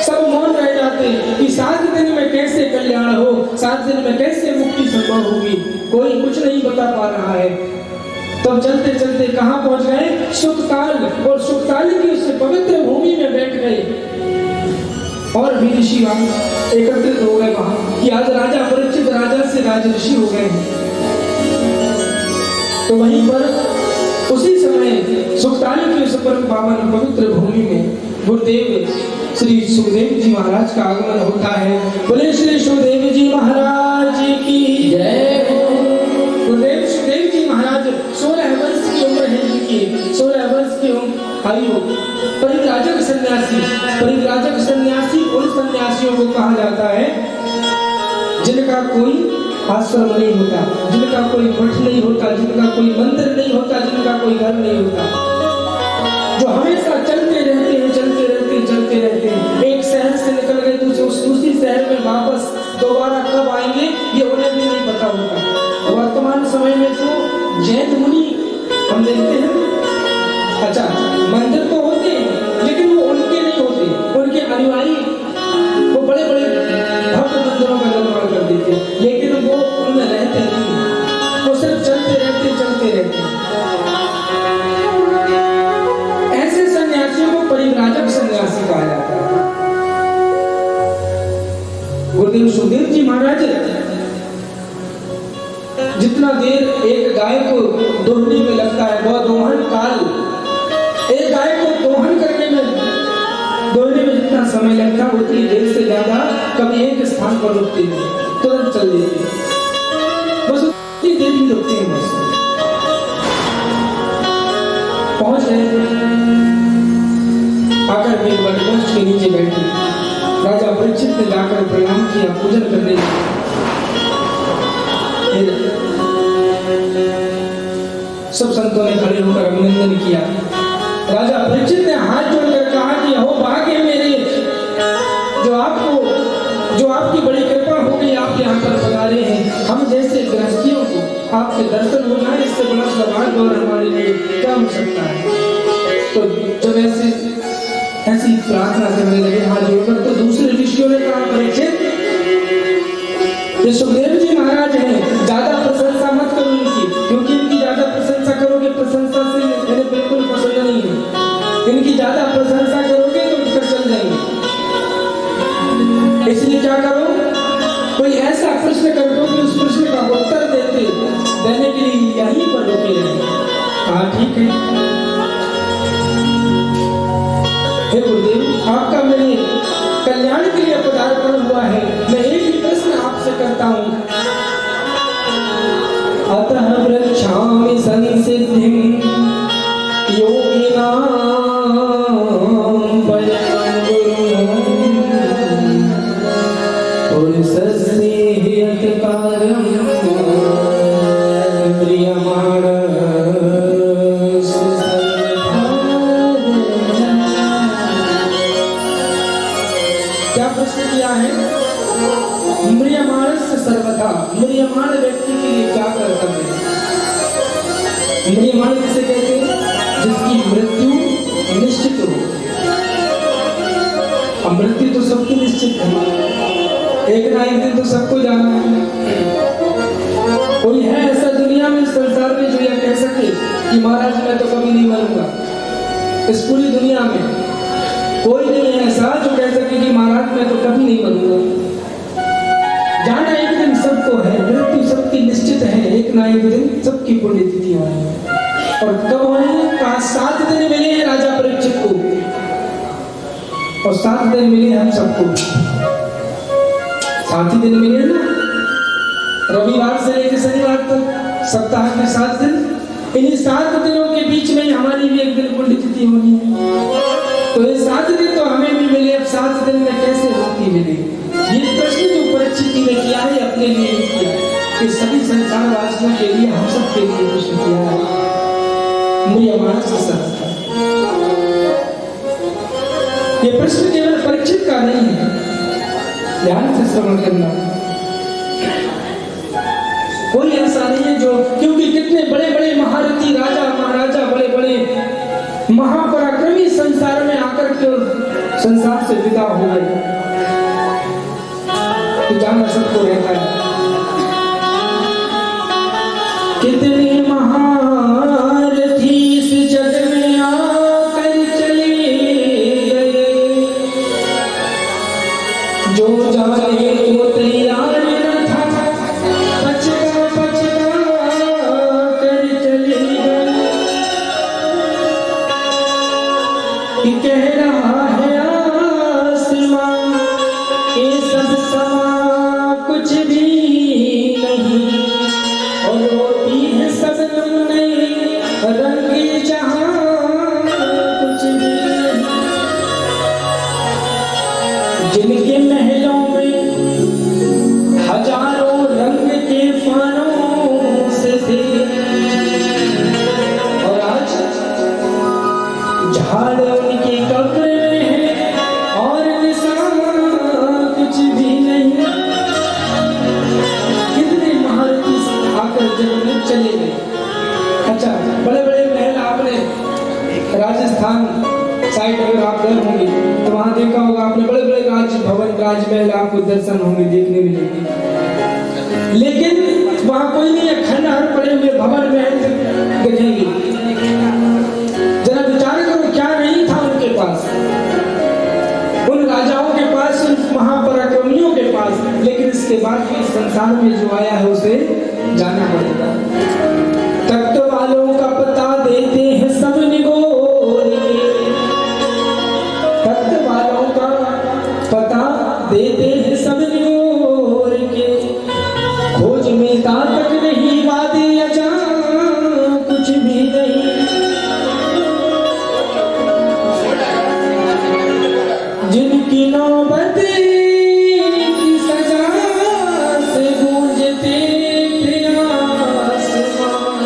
सब मौन रह जाते कि 7 दिन में कैसे कल्याण हो, 7 दिन में कैसे मुक्ति संभव होगी, कोई कुछ नहीं बता पा रहा है। तब चलते चलते कहाँ पहुंच गए? सुखताल। और सुखताल की उस पवित्र भूमि में बैठ गए और भी ऋषि एकत्रित हो गए वहां कि आज राजा परीक्षित राजा से राज ऋषि हो गए हैं। तो वहीं पर उसी समय सुखताल की उस परम पावन पवित्र भूमि में गुरुदेव श्री सुखदेव जी महाराज का आगमन होता है। बोले श्री सुखदेव जी महाराज आइयो परिव्राजक सन्यासी, परिव्राजक सन्यासी उन सन्यासियों को कहा जाता है जिनका कोई आश्रम नहीं होता, जिनका कोई मठ नहीं होता, जिनका कोई मंदिर नहीं होता, जिनका कोई घर नहीं होता, जो हमेशा चलते रहते हैं, चलते रहते हैं, चलते रहते हैं। एक शहर से निकल गए दूसरी शहर में वापस दोबारा कब आएंगे ये उन्हें भी नहीं पता होता। वर्तमान समय में जो जैन मुनि हम देखते हैं, अच्छा मंदिर तो होते हैं लेकिन वो उनके नहीं होते, उनके अनुयायी वो बड़े बड़े भव्य मंदिरों का निर्माण कर देते हैं, लेकिन वो उनमें रहते नहीं, वो सिर्फ चलते रहते, चलते रहते। ऐसे सन्यासियों को परिव्राजक सन्यासी कहा जाता है। गुरुदेव सुखदेव जी महाराज जितना देर एक गाय को दोहने में लगता है, वह दोहन काल, एक गाय को दोहन करने में, दोहने में जितना समय लगता है उतनी देर से ज्यादा कभी एक स्थान पर रुकते नहीं, तुरंत चल देते हैं, बस उतनी देर ही रुकते हैं। बस पहुंच गए, आकर के वटवृक्ष के नीचे बैठे। राजा परीक्षित ने जाकर प्रणाम किया, पूजन करने लगे। सब संतों ने खड़े होकर अभिनंदन किया। राजा परीक्षित ने हाथ जोड़कर कहा कि हो भाग्य मेरे, जो आपकी बड़ी कृपा हो गई, आप यहाँ पर पधारे हैं। हम जैसे गृहस्थियों को आपके दर्शन हो जाए, इससे बड़ा सौभाग्य और हमारे लिए क्या हो सकता है। तो जब ऐसी प्रार्थना करने लगे हाथ जोड़कर, तो दूसरे ऋषियों ने कहा परीक्षित ये सुखदेव जी महाराज हैं, ज्यादा प्रशंसा मत करो इनकी, क्योंकि इनकी ज्यादा प्रशंसा करोगे, प्रशंसा से इन्हें बिल्कुल पसंद नहीं है, इनकी ज्यादा प्रशंसा करोगे तो उठकर चल जाएंगे। इसलिए क्या करो, कोई ऐसा प्रश्न कर दो कि उस प्रश्न का उत्तर देने के लिए यहीं पर रुके रहें। हाँ ठीक है, हे गुरुदेव आपका मेरे कल्याण के लिए पदार्पण हुआ है, मैं एक ही प्रश्न आपसे करता हूँ। अतः वृक्षामि संसिद्धिं योगिनां परमं गुरुं पुरुषस्य हितकारं प्रियमाणं। क्या प्रश्न किया है? म्रियमाणस्य सर्वथा, म्रियमाण व्यक्ति के लिए क्या कर्तव्य है? म्रियमाण किसे कहते हैं? जिसकी मृत्यु निश्चित हो। अब मृत्यु तो सबकी निश्चित है, एक ना एक दिन तो सबको जाना है। कोई है ऐसा दुनिया में, संसार में जो यह कह सके कि महाराज मैं तो कभी नहीं मरूंगा? इस पूरी दुनिया में कोई नहीं है ऐसा जो कह सके कि महाराज मैं तो कभी नहीं मरूंगा। जाना एक दिन सबको है, मृत्यु सबकी निश्चित है, एक ना एक दिन सबकी पुण्यतिथि होनी है। और कब होनी है? कहा 7 दिन मिले हैं राजा परीक्षित को, और 7 दिन मिले हम सबको। 7 ही दिन मिले ना, रविवार से लेकर शनिवार तक सप्ताह के 7 दिन। इन्हीं 7 दिनों के बीच में हमारी भी एक दिन पुण्यतिथि होनी है। तो ये 7 दिन तो हमें भी मिले, अब 7 दिन में कैसे मुक्ति मिले? ये प्रश्न जो परीक्षित जी ने किया है अपने लिए नहीं किया, कि सभी संसार वासियों के लिए, हम सब के लिए प्रश्न किया है। ये प्रश्न केवल परीक्षित का नहीं है, ध्यान से श्रवण करना। कोई ऐसा नहीं है जो, क्योंकि कितने बड़े बड़े महारथी राजा महाराजा, बड़े बड़े महापराक्रमी संसार में आकर के संसार से विदा हो गए, तो जाना सबको रहता है। कितने महारथी इस जग में आकर चले गए, जो जाने को तैयार न था, पछता पछता कर चले गए। कह रहा है आसमां, ये सब समा कुछ चले गए। अच्छा, बड़े बड़े महल आपने राजस्थान साइड अगर आप गए होंगे तो वहां देखा होगा आपने, बड़े बड़े राजभवन राजमहल आपको दर्शन होंगे, देखने मिलेंगे। लेकिन वहां कोई नहीं है, खंडहर पड़े हुए भवन महल देखेंगे। जरा विचार करो क्या नहीं था उनके पास, उन राजाओं के पास, उन महापराक्रमियों के पास। लेकिन इसके बाद भी संसार में जो आया है उसे जाना पड़ेगा। तख्त वालों का पता देते हैं सब निगोर के, तख्त वालों का पता देते हैं सब निगोर के, खोज में ताकत नहीं वादे अजा कुछ भी नहीं, जिनकी नौबत की सजा से गूंजते थे आसमान,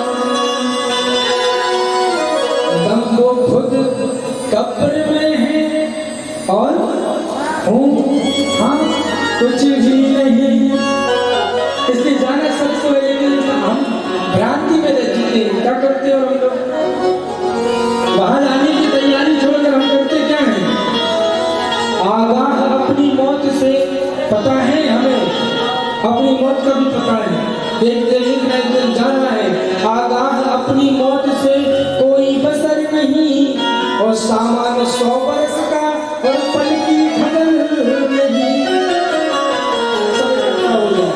दम वो खुद कब्र में है और हूँ हाँ कुछ भी नहीं। इसलिए जाना सबको है, लेकिन हम भ्रांति में रहते हैं। क्या करते हो हम लोग, वहां जाने की तैयारी छोड़कर हम करते क्या है, आगाह अपनी मौत से पता है हमें, अपनी मौत का भी पता है, देखते ही जाना है। आगाह अपनी मौत से कोई बसर नहीं, और सामान 100 बरस का और पल की खबर नहीं। सब इकट्ठा हो जाए,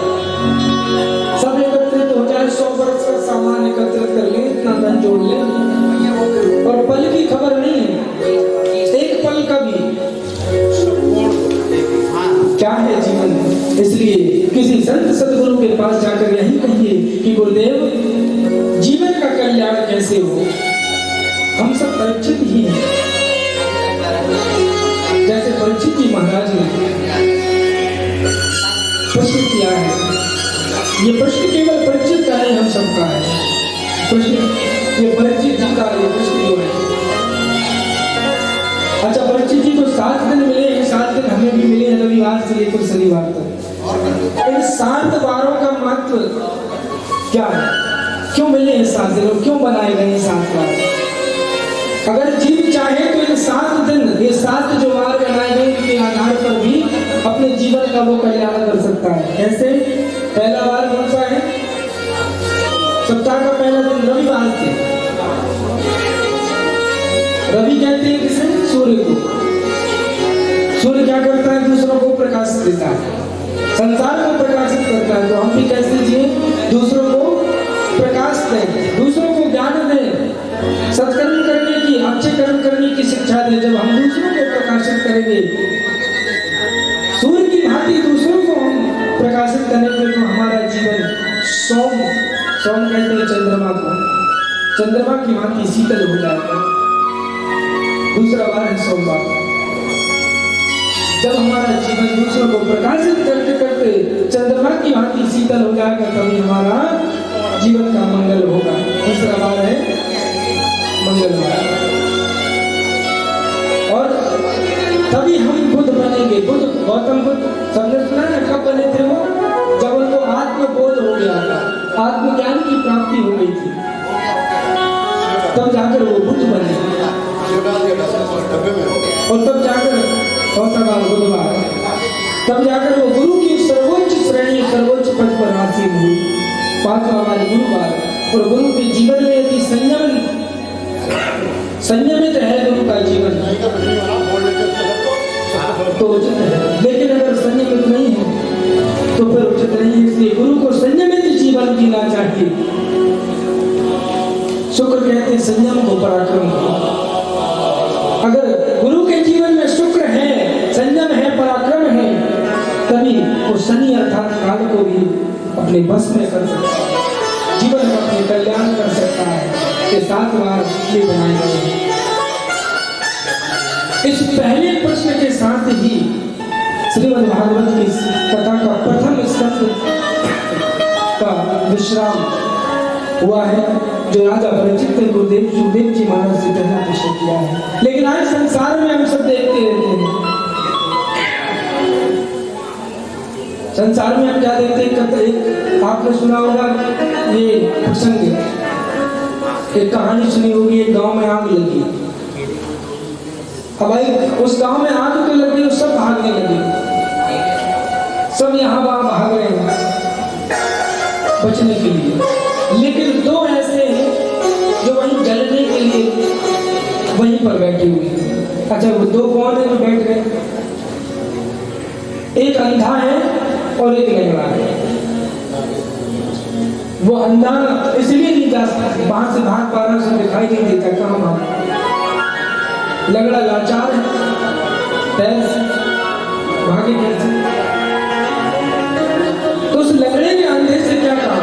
सब एकत्रित हो जाए, 100 बरस का सामान एकत्रित कर ले, इतना धन जोड़ ले, और पल की खबर नहीं है, एक पल का भी। क्या है जीवन। इसलिए किसी संत सदगुरु के पास जाकर यही कहिए कि गुरुदेव जीवन का कल्याण कैसे हो। हम सब परिचित ही हैं, जैसे परिचित जी महाराज ने प्रश्न किया है, ये प्रश्न केवल परिचित का नहीं, हम सबका है प्रश्न, ये परिचित जी का ये प्रश्न जो है। अच्छा, परिचित जी को 7 दिन मिले हैं, 7 दिन हमें भी मिले हैं, रविवार से लेकर शनिवार तक। इन 7 बारों का महत्व क्या है, क्यों मिले हैं 7 दिन, क्यों बनाए गए 7 बार। अगर जीव चाहे तो इन 7 दिन, ये 7 जो बार बनाए गए, इनके आधार पर भी अपने जीवन का वो कल्याण कर सकता है। कैसे, पहला बार कौन सा है, सप्ताह का पहला दिन रविवार से। रवि कहते हैं किसे, सूर्य को। सूर्य क्या करता है, दूसरों को प्रकाश देता है, संसार को प्रकाशित करता है। तो हम भी कैसे जिए, दूसरों को प्रकाश दें, दूसरों को ज्ञान दें, सत्कर्म करने की, अच्छे कर्म करने की शिक्षा दें। जब हम दूसरों को प्रकाशित करेंगे, सूर्य की भांति दूसरों को हम प्रकाशित करेंगे, तो हमारा जीवन सोम कहते हैं चंद्रमा को, चंद्रमा की भांति शीतल हो जाएगा। दूसरा बार है सोमवार। जब हमारा जीवन दूसरों को प्रकाशित करते करते चंद्रमा की भांति शीतल हो जाएगा, तभी हमारा जीवन का मंगल होगा। दूसरा बार है मंगलवार, और तभी हम बुद्ध बनेंगे। बुद्ध, गौतम बुद्ध, सबने सुना ना, कब बने थे वो, जब उनको आत्मबोध हो गया था, आत्मज्ञान की प्राप्ति हो गई थी, तब जाकर वो बुद्ध बने। और तब जाकर चौथा बार बुधवार, तब जाकर वो गुरु की सर्वोच्च श्रेणी, सर्वोच्च पद पर आसीन हुई। 5वां बार गुरुवार। और गुरु के जीवन में यदि संयमित है गुरु का जीवन तो उचित है, लेकिन अगर संयमित नहीं है तो फिर उचित नहीं है। इसलिए गुरु को संयमित जीवन जीना चाहिए। शुक्र कहते हैं संयम को, पराक्रम को। अगर गुरु के जीवन में शुक्र है, संयम है, पराक्रम है, तभी वो शनि अर्थात काल को भी अपने बस में कर सकता है, जीवन में अपने कल्याण कर सकता है। ये 7 बार ये बनाए गए हैं। इस पहले प्रश्न के साथ ही श्रीमद् भागवत की कथा का प्रथम स्कंद का विश्राम हुआ है, जो राजा परिचित गुरुदेव सुखदेव जी महाराज से पहला प्रश्न किया है। लेकिन आज संसार में हम सब देखते रहते हैं, संसार में हम क्या देखते हैं, आपने सुना होगा ये प्रसंग, एक कहानी सुनी होगी। एक गांव में आग लगी। अब भाई उस गांव में आग तो लग गई, सब भागने लगे, सब यहाँ वहां भाग रहे हैं बचने के लिए। लेकिन दो ऐसे हैं जो वहीं जलने के लिए वहीं पर बैठे हुए हैं। अच्छा, वो दो कौन है जो बैठ गए? एक अंधा है और एक लंगड़ा है। वो अंधा इसलिए नहीं जा सकता, वहां से भाग पा रहा, उसे दिखाई नहीं देता कहाँ भाग। लंगड़ा लाचार है, पैर से भागे कैसे? तो उस लंगड़े ने अंधे से क्या कहा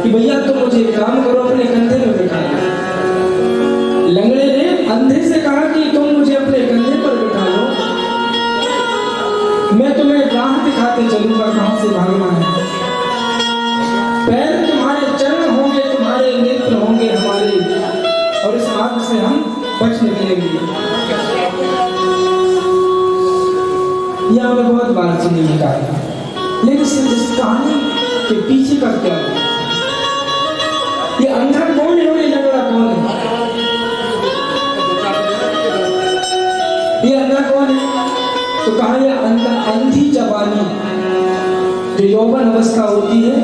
कि भैया तुम मुझे काम करो, अपने कंधे में बिठा लो। लंगड़े ने अंधे से कहा कि तुम मुझे अपने कंधे पर बिठा लो, मैं तुम्हें राह दिखाते चलूंगा कहां से भागना है। पैर तुम्हारे चरण होंगे, तुम्हारे नेत्र होंगे हमारे, और इस आग से हम बच निकलेंगे। यह हमें बहुत बार सुनी है कहानी, लेकिन इस कहानी के पीछे का क्या है? ये अंधा कौन है और ये लंगड़ा कौन है? ये अंधा कौन है? तो कहा यह अंधी जवानी जो यौवन अवस्था होती है,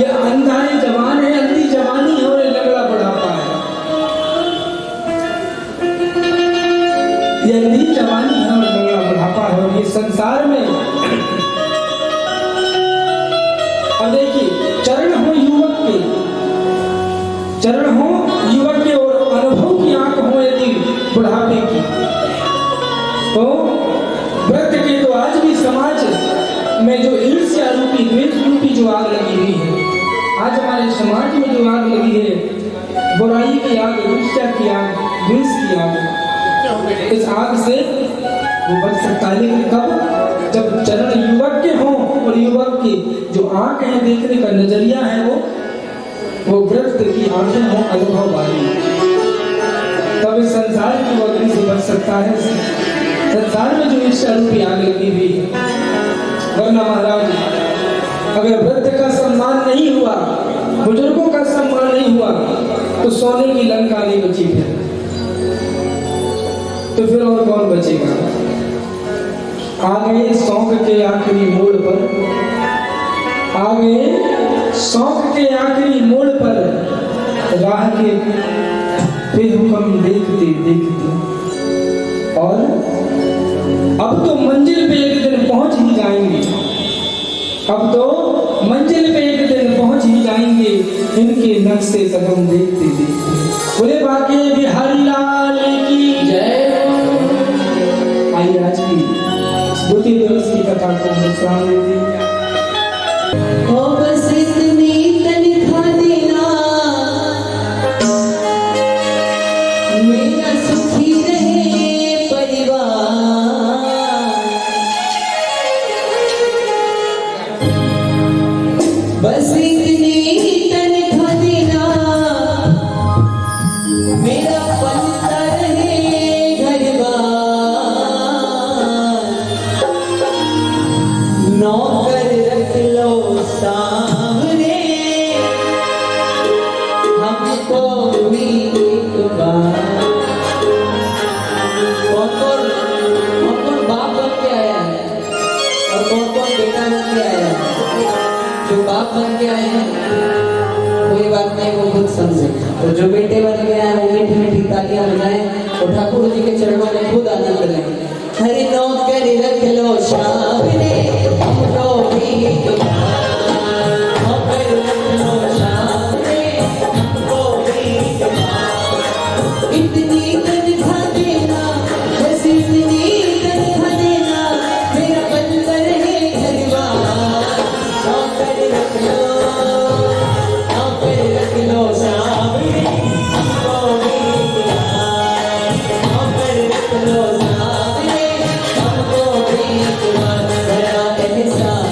यह अंधा है, जवान है, अंधी जवानी है, और ये लंगड़ा बुढ़ापा है। ये अंधी जवानी है और लंगड़ा बुढ़ापा है। और ये संसार में अब देखिए, चरण हो युवक के, चरण हो युवक के, और अनुभव की आंख हो यदि बुढ़ापे की, तो व्रत के तो आज भी समाज में जो ईर्ष्या रूपी, द्वेष रूपी जो आग लगी हुई है, आज हमारे समाज में जो आग लगी है, बुराई की आग, ईर्ष्या की आग, द्वेष की आग, इस आग से वो बच सकता है। लेकिन कब? जब चरण युवक के हों और युवक की जो आंख है, देखने का नजरिया है, वो व्रत की आंखें हों, अनुभव वाली, तब इस संसार की अग्नि से बच सकता है। संसार में जो ईर्ष्या रूपी आग लगी हुई है। वरना महाराज, अगर वृद्ध का सम्मान नहीं हुआ, बुजुर्गों का सम्मान नहीं हुआ, तो सोने की लंका नहीं बची फिर और कौन बचेगा? आ गए शौक के आखिरी मोड़ पर, आ गए शौक के आखिरी मोड़ पर, राह के बेहुक्म देखते देखते, और अब तो मंजिल पे एक दिन पहुंच ही जाएंगे, अब तो मंजिल पे एक दिन पहुंच ही जाएंगे, इनके नक्शे कदम देखते देखते। बोले बाके बिहारी लाल की जय। आइए आज की द्वितीय दिवस की कथा को विश्राम देते हैं।
बस इतनी तनख्वाह देना, मेरा सुखी रहे परिवार, बस इतनी तनख्वाह देना, मेरा पलता रहे घर-बार, नौकर रख लो सामने, हमको भी एक बार। कौन बाप बन के आया है और कौन बेटा बन के आया है? जो बाप बन के आए हैं कोई बात नहीं, वो खुद समझे, और जो बेटे बन के आए वो मीठी मीठी तालियां बजाएं और ठाकुर जी के चरणों में खुद आनंद लें। हरि नौकर रख लो सामने, हमको भी एक बार, नौकर रख लो सामने, हमको भी एक बार। इतनी तनख्वाह देना, बस इतनी तनख्वाह देना, मेरा बंदर है घर-बार, नौकर रख लो सामने, हमको भी एक बार, नौकर रख लो सामने, हमको भी एक बार। बड़ा एहसास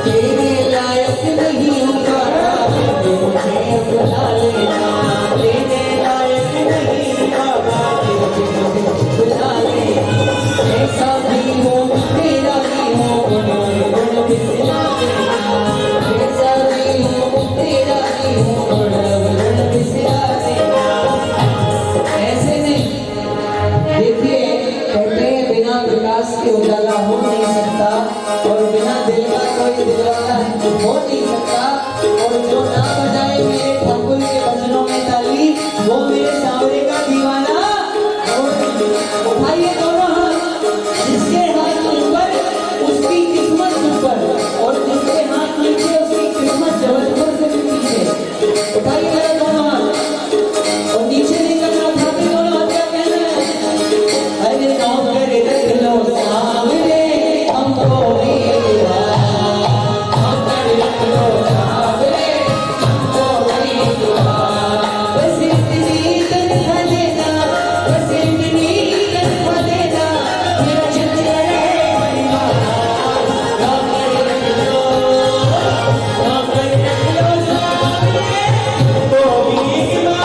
तेरे लायक नहीं हूँ बाबा, मुझे अपना लेना। तेरे लायक नहीं हूँ बाबा, मुझे अपना लेना। ऐसा भी हो तेरा भी हो, गुण गुण बिसरा देना। ऐसा भी हो तेरा भी हो, गुण गुण बिसरा देना। ऐसे नहीं, देखिए कहते हैं बिना प्रकाश के उजाला हो नहीं सकता, और बिना दिल का कोई दिलवाला हो नहीं सकता। और जो ना बजाए मेरे ठाकुर के भजनों में ताली, वो मेरे सांवरे का दीवाना। और उठाइए दोनों हाथ, जिसके हाथ ऊपर उसकी किस्मत ऊपर, और जिसके हाथ नीचे उसकी किस्मत जबलपुर से भी नीचे। उठाइए मेरे दोनों हाथ, और नीचे नहीं करना, उठा के दोनों हाथ क्या कहना है? अरे नौकर रख लो सांवरे हमको मेरा, नौकर रख लो सांवरे हमको मेरा। बस इतनी तनख्वाह देना, बस इतनी तनख्वाह देना, मेरा चल रहे परिवार। नौकर रख लो सांवरे हमको मेरा।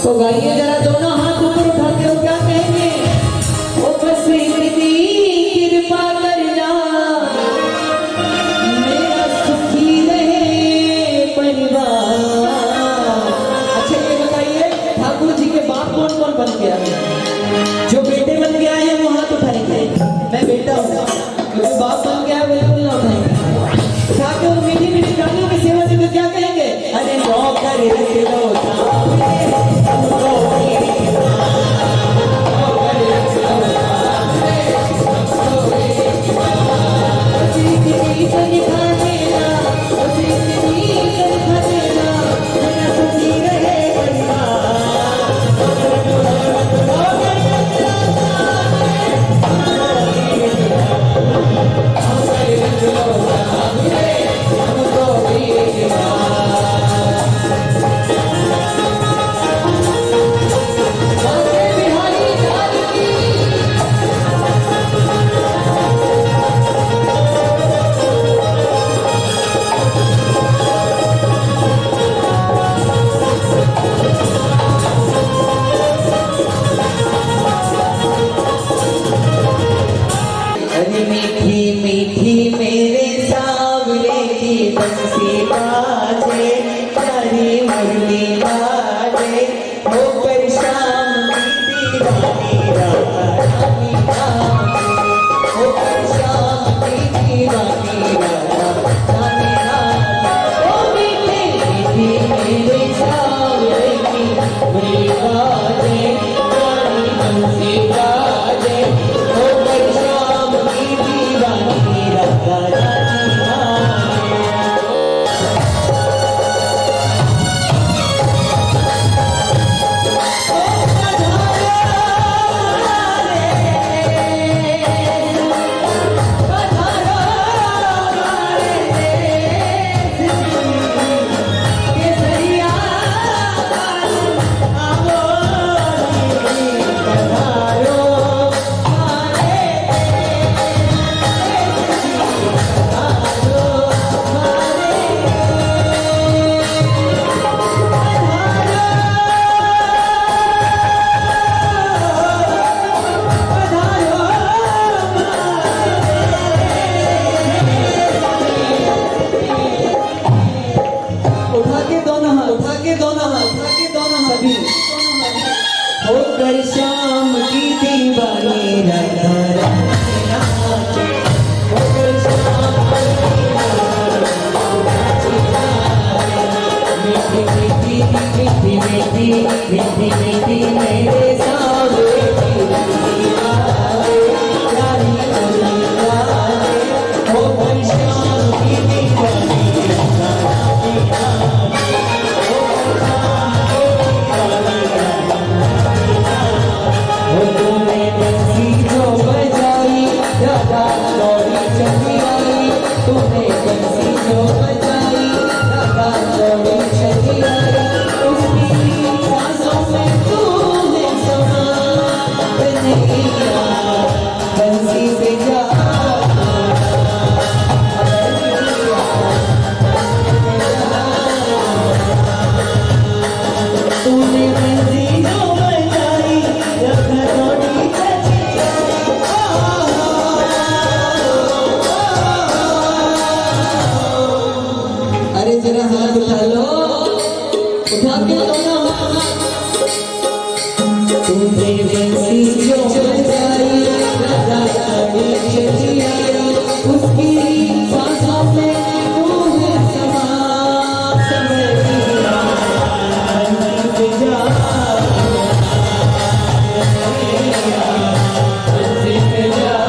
तो गाइए जरा दोनों हाथ ऊपर उठा के, वो क्या कहेंगे? ओ बस इतनी कृपा करना, मेरा सुखी रहे परिवार। अच्छा ये बताइए, ठाकुर जी के बाप कौन कौन बन गया? जो बेटे बन गया है वो हाथ उठाएंगे, मैं बेटा हूँ। जो बाप बन गया बिल्कुल ना उठाएंगे। उठा के और मीठी मीठी गालियों की सेवा से तो क्या कहेंगे? अरे नौकर रख लो सांवरे हमको मेरा, नौकर रख लो सांवरे हमको मेरा। उसी की तनख्वाह देना, उसी की तनख्वाह देना, मेरा सुखी रहे परिवार। नौकर रख लो सांवरे हमको मेरा, नौकर रख लो सांवरे हमको मेरा। अरे मीठी मीठी मेरे सांवरे की बंसी बाजे, प्यारी मुरली बाजे, होकर शाम की दीवानी रानी नाचे, होकर शाम की दीवानी रानी नाचे। ओ मीठी मीठी मेरे सांवरे की मुरली बाजे, प्यारी बंसी बाजे, होकर शाम की दीवानी रानी नाचे। हर शाम की दीवानी राधा राधा नाचे। ओ हर शाम मीठी मीठी मीठी मीठी मीठी मीठी मेरे सावरे की रंगीला रे, प्यारी रंगीला रे। ओ हर शाम की दीवानी राधा राधा नाचे। ओ हर शाम की दीवानी राधा वो तूने बंसी जो बजाई राधा दौड़ी चली आई। तूने बंसी जो बजाई राधा दौड़ी चली आई। उसकी सांसों में तूने समा कन्हैया बंसी पे जा तूने बंसी जो बजाई राधा दौड़ी चली आई। अरे जरा हाथ उठा लो, उठा के लो ना। तूने बंसी जो बजाई राधा दौड़ी चली आई। उसकी सांसों में तूने समा कन्हैया बंसी पे जा बंसी पे जा।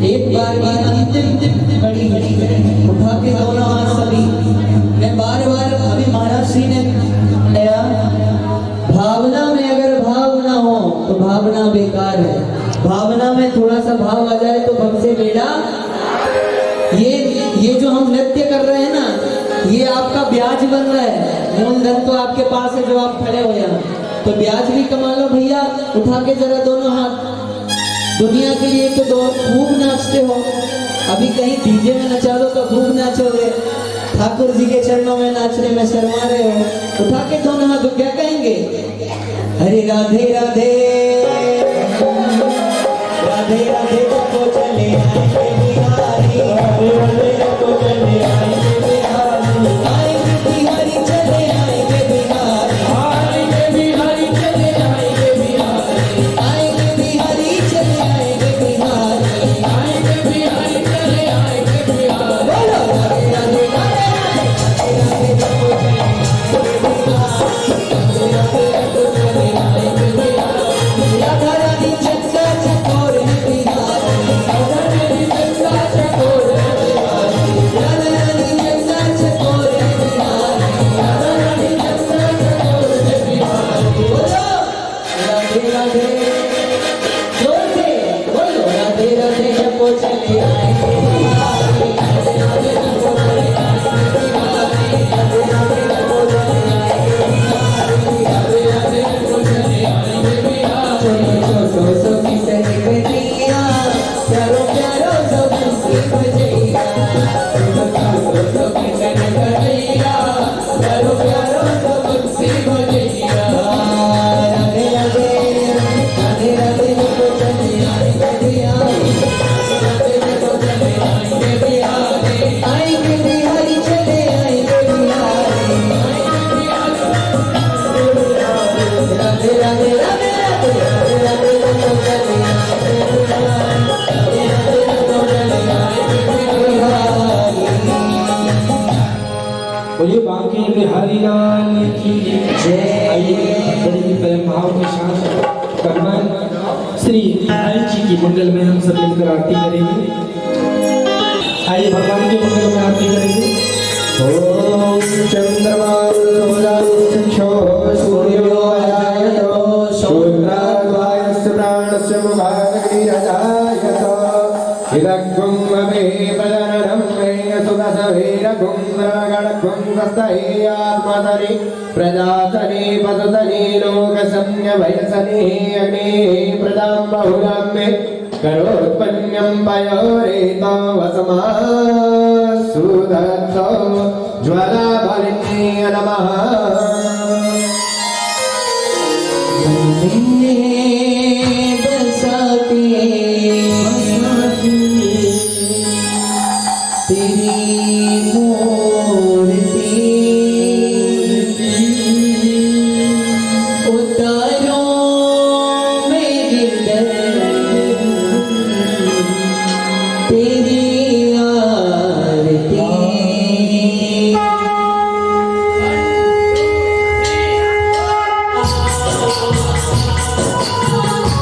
एक बार की अंतिम बड़ी उठा के दोनों हाथ सभी। मैं बार बार अभी महाराज श्री ने नया भावना में अगर भाव ना हो तो भावना बेकार है। भावना में थोड़ा सा भाव आ जाए तो भव से बेड़ा। ये जो हम नृत्य कर रहे हैं ना, ये आपका ब्याज बन रहा है। मूलधन तो आपके पास है जो आप खड़े हो यहाँ, तो ब्याज भी कमा लो भैया। उठा के जरा दोनों हाथ। दुनिया के लिए तो दो खूब नाचते हो, अभी कहीं डीजे में नचा दो तो खूब नाचोगे। ठाकुर जी के चरणों में नाचने में शर्मा रहे हो। उठा के दोनों हाथ क्या कहेंगे? हरे राधे राधे राधे राधे को चले आएंगे बिहारी। राधे राधे को चले आएंगे बिहारी। आएंगे बिहारी चले आएंगे बिहारी। आएंगे बिहारी चले आएंगे बिहारी। आएंगे बिहारी चले आएंगे बिहारी। आएंगे बिहारी चले आएंगे बिहारी। बोलो राधे राधे राधे राधे राधे को चले आएंगे बिहारी। राधे राधे को चले आएंगे बिहारी। राधा रानी चक्का चकोर है बिहारी। राधा रानी चक्का चकोर है बिहारी। राधा रानी चक्का चकोर है बिहारी। राधा रानी चक्का चकोर है बिहारी। बोलो राधे राधे जोर से बोलो राधे राधे को चले आएंगे बिहारी। राधे राधे को चले आएंगे बिहारी। राधे राधे को चले आएंगे बिहारी। राधे राधे को चले आएंगे बिहारी। छोटो सो की सही कन्हैया, प्यारो प्यारो सो बंसी बजैया। छोटो सो की सही कन्हैया, प्यारो प्यारो सो बंसी बजैया। राधे राधे राधे राधे को चले आएंगे बिहारी। राधे राधे को चले आएंगे बिहारी। आएंगे बिहारी चले आएंगे बिहारी। राधे राधे राधे राधे राधे राधे को चले आएंगे बिहारी। राधे राधे को चले आएंगे बिहारी।
बिहारी लाल की जय। बड़ी प्रेम भाव के साथ भगवान श्री हरि जी की मंगल में हम सब मिलकर आरती करेंगे। आइए भगवान की मंगल में आरती करेंगे।
ओम चंद्रमा सूर्यो अजायतो शूद्राद्वायस्य प्राणस्य मुखाग्निरजायत इदग्गुं ममे प्रजननं मे सुदशवीरगुं रगणगुं तस्थै आत्मतनि प्रजातनि पशुतनि लोकसंज्ञवयसनि अग्निः प्रजां बहुलां मे करोत्पन्नं पयोरेतो वसमा सुदत्तो ज्वालाबलिन्ये नमः।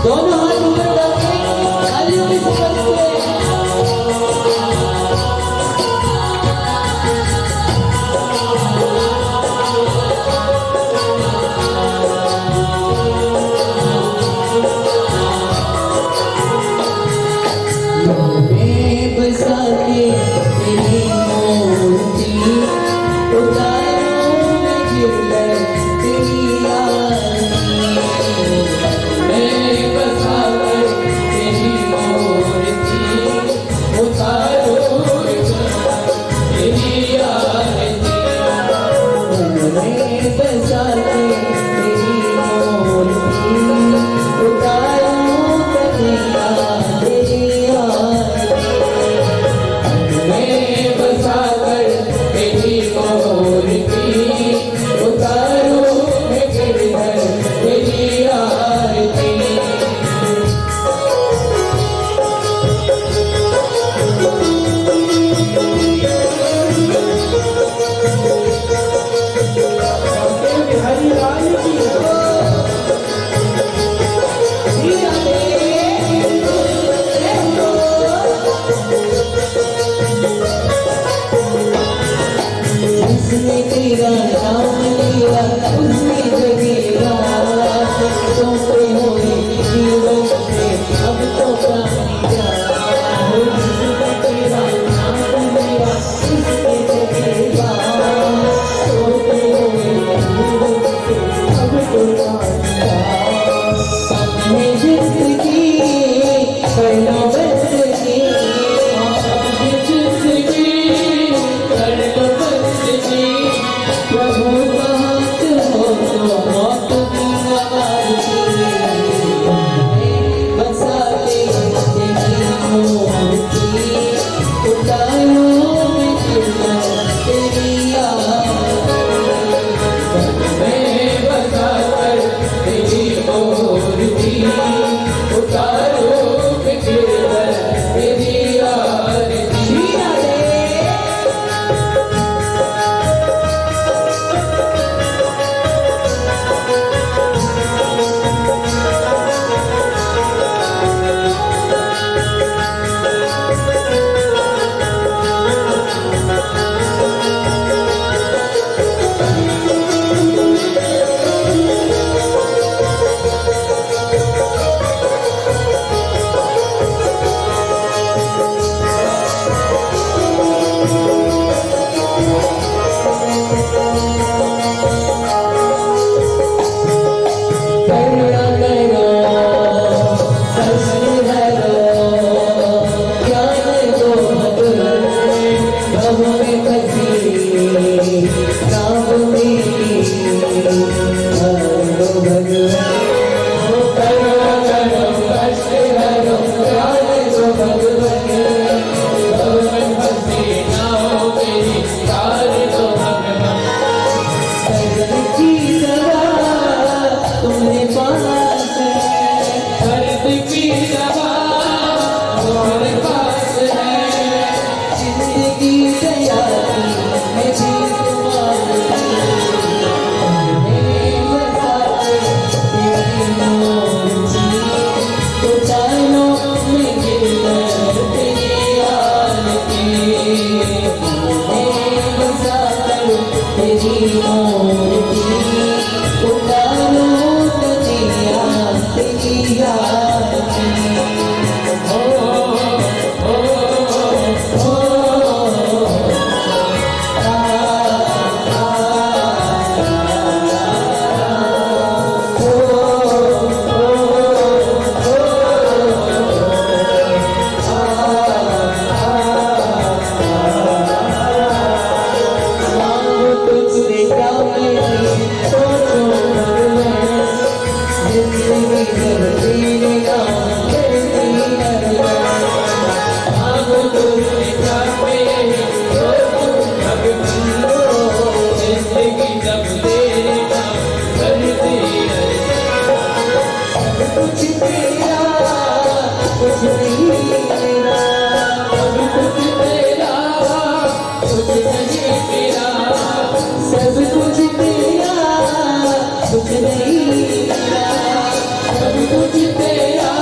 दोनों हाथ ऊपर करके तालियों से बजते बसाते तेरी मूर्ति उतारों में गिरकर तेरी उसने तेरा नाम लिया उसने जगेगा सोते हुए जीवन से अब तो पानी जा उसने तेरा नाम लिया उसने जगेगा सोते हुए जीवन से अब तो पानी जा अपने जिंदगी करना बंदगी अपनी जिंदगी करना बंदगी प्रभु बात हो तो मौत की आवाज़ बसाते तेरी मूर्ति उतारों में गिरकर तेरी मैं बसाकर तेरी मूर्ति उतारों में गिरकर तेरी आरती करुणा करो कष्ट हरो ज्ञान दो मधुर भव में फंसी नाम मेरी हर दो भगवान करुणा करो कष्ट हरो ज्ञान दो भगवान भव में फंसी नाम मेरी हर दो भगवान दर्द की दवा तुम्हारे पास है दर्द की दवा तुम्हारे पास है जिंदगी दया की मैं भी तुम्हारी मैया कुछ नहीं तेरा सब कुछ तेरा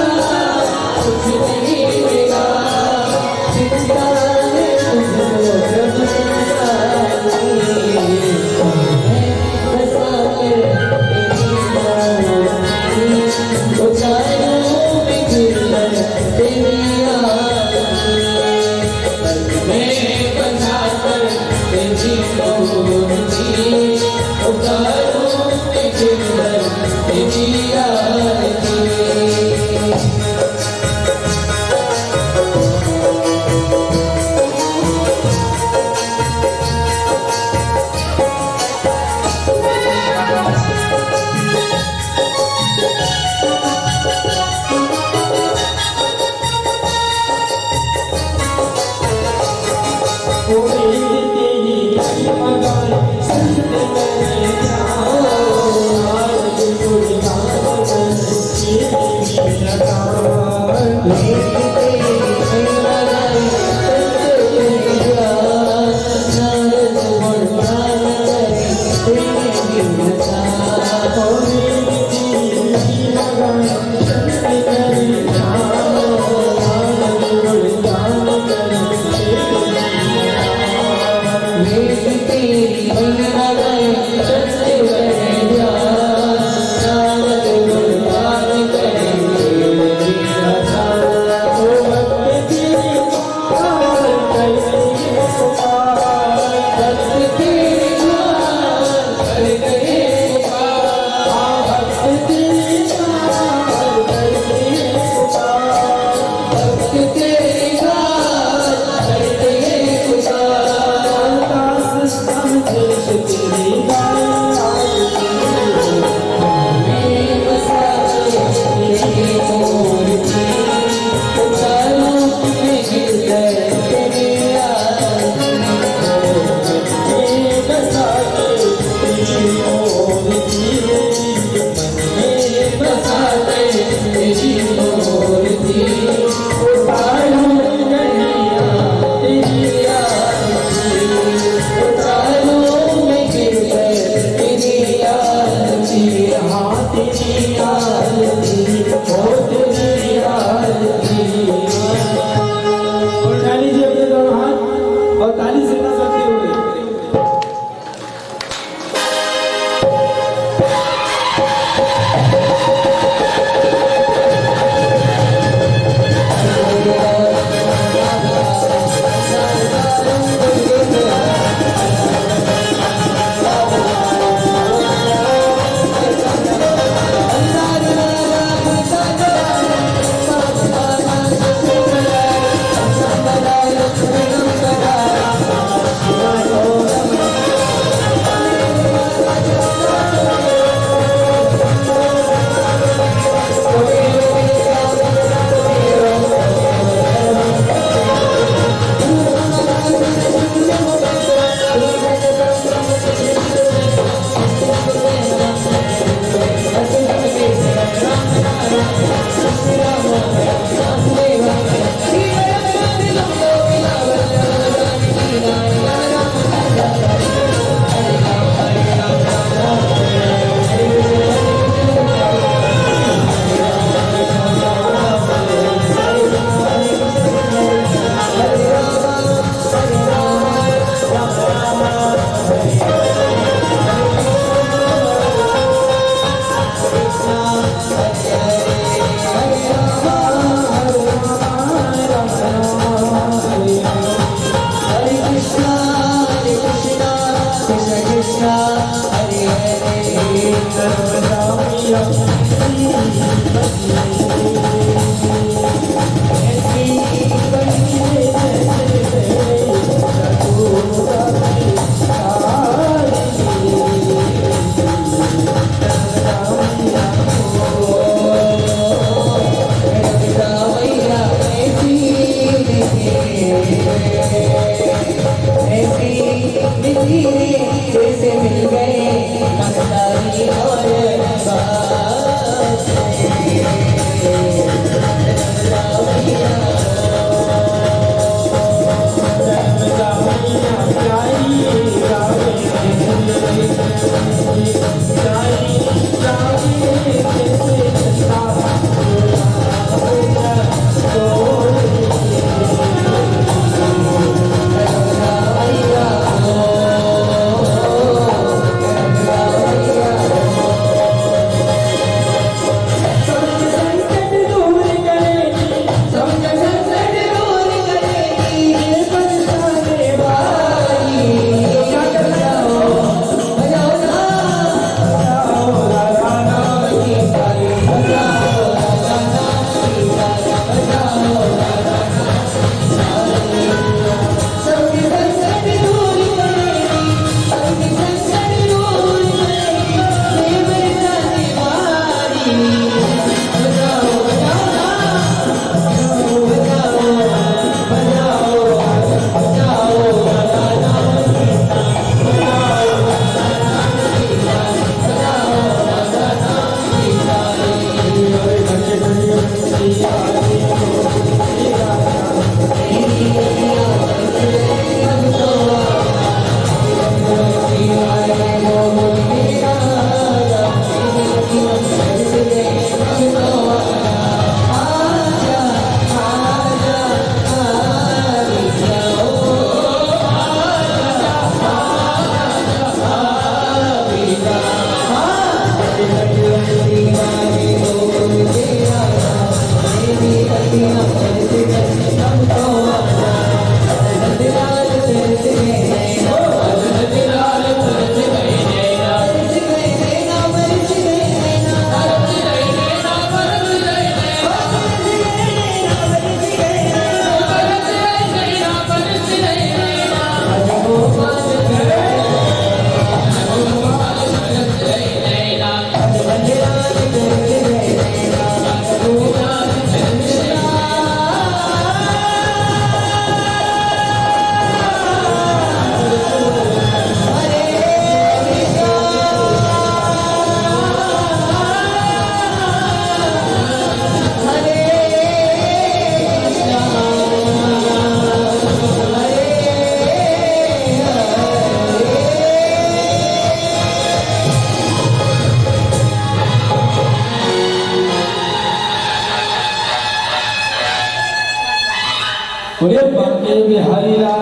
बोले बांके बिहारी लाल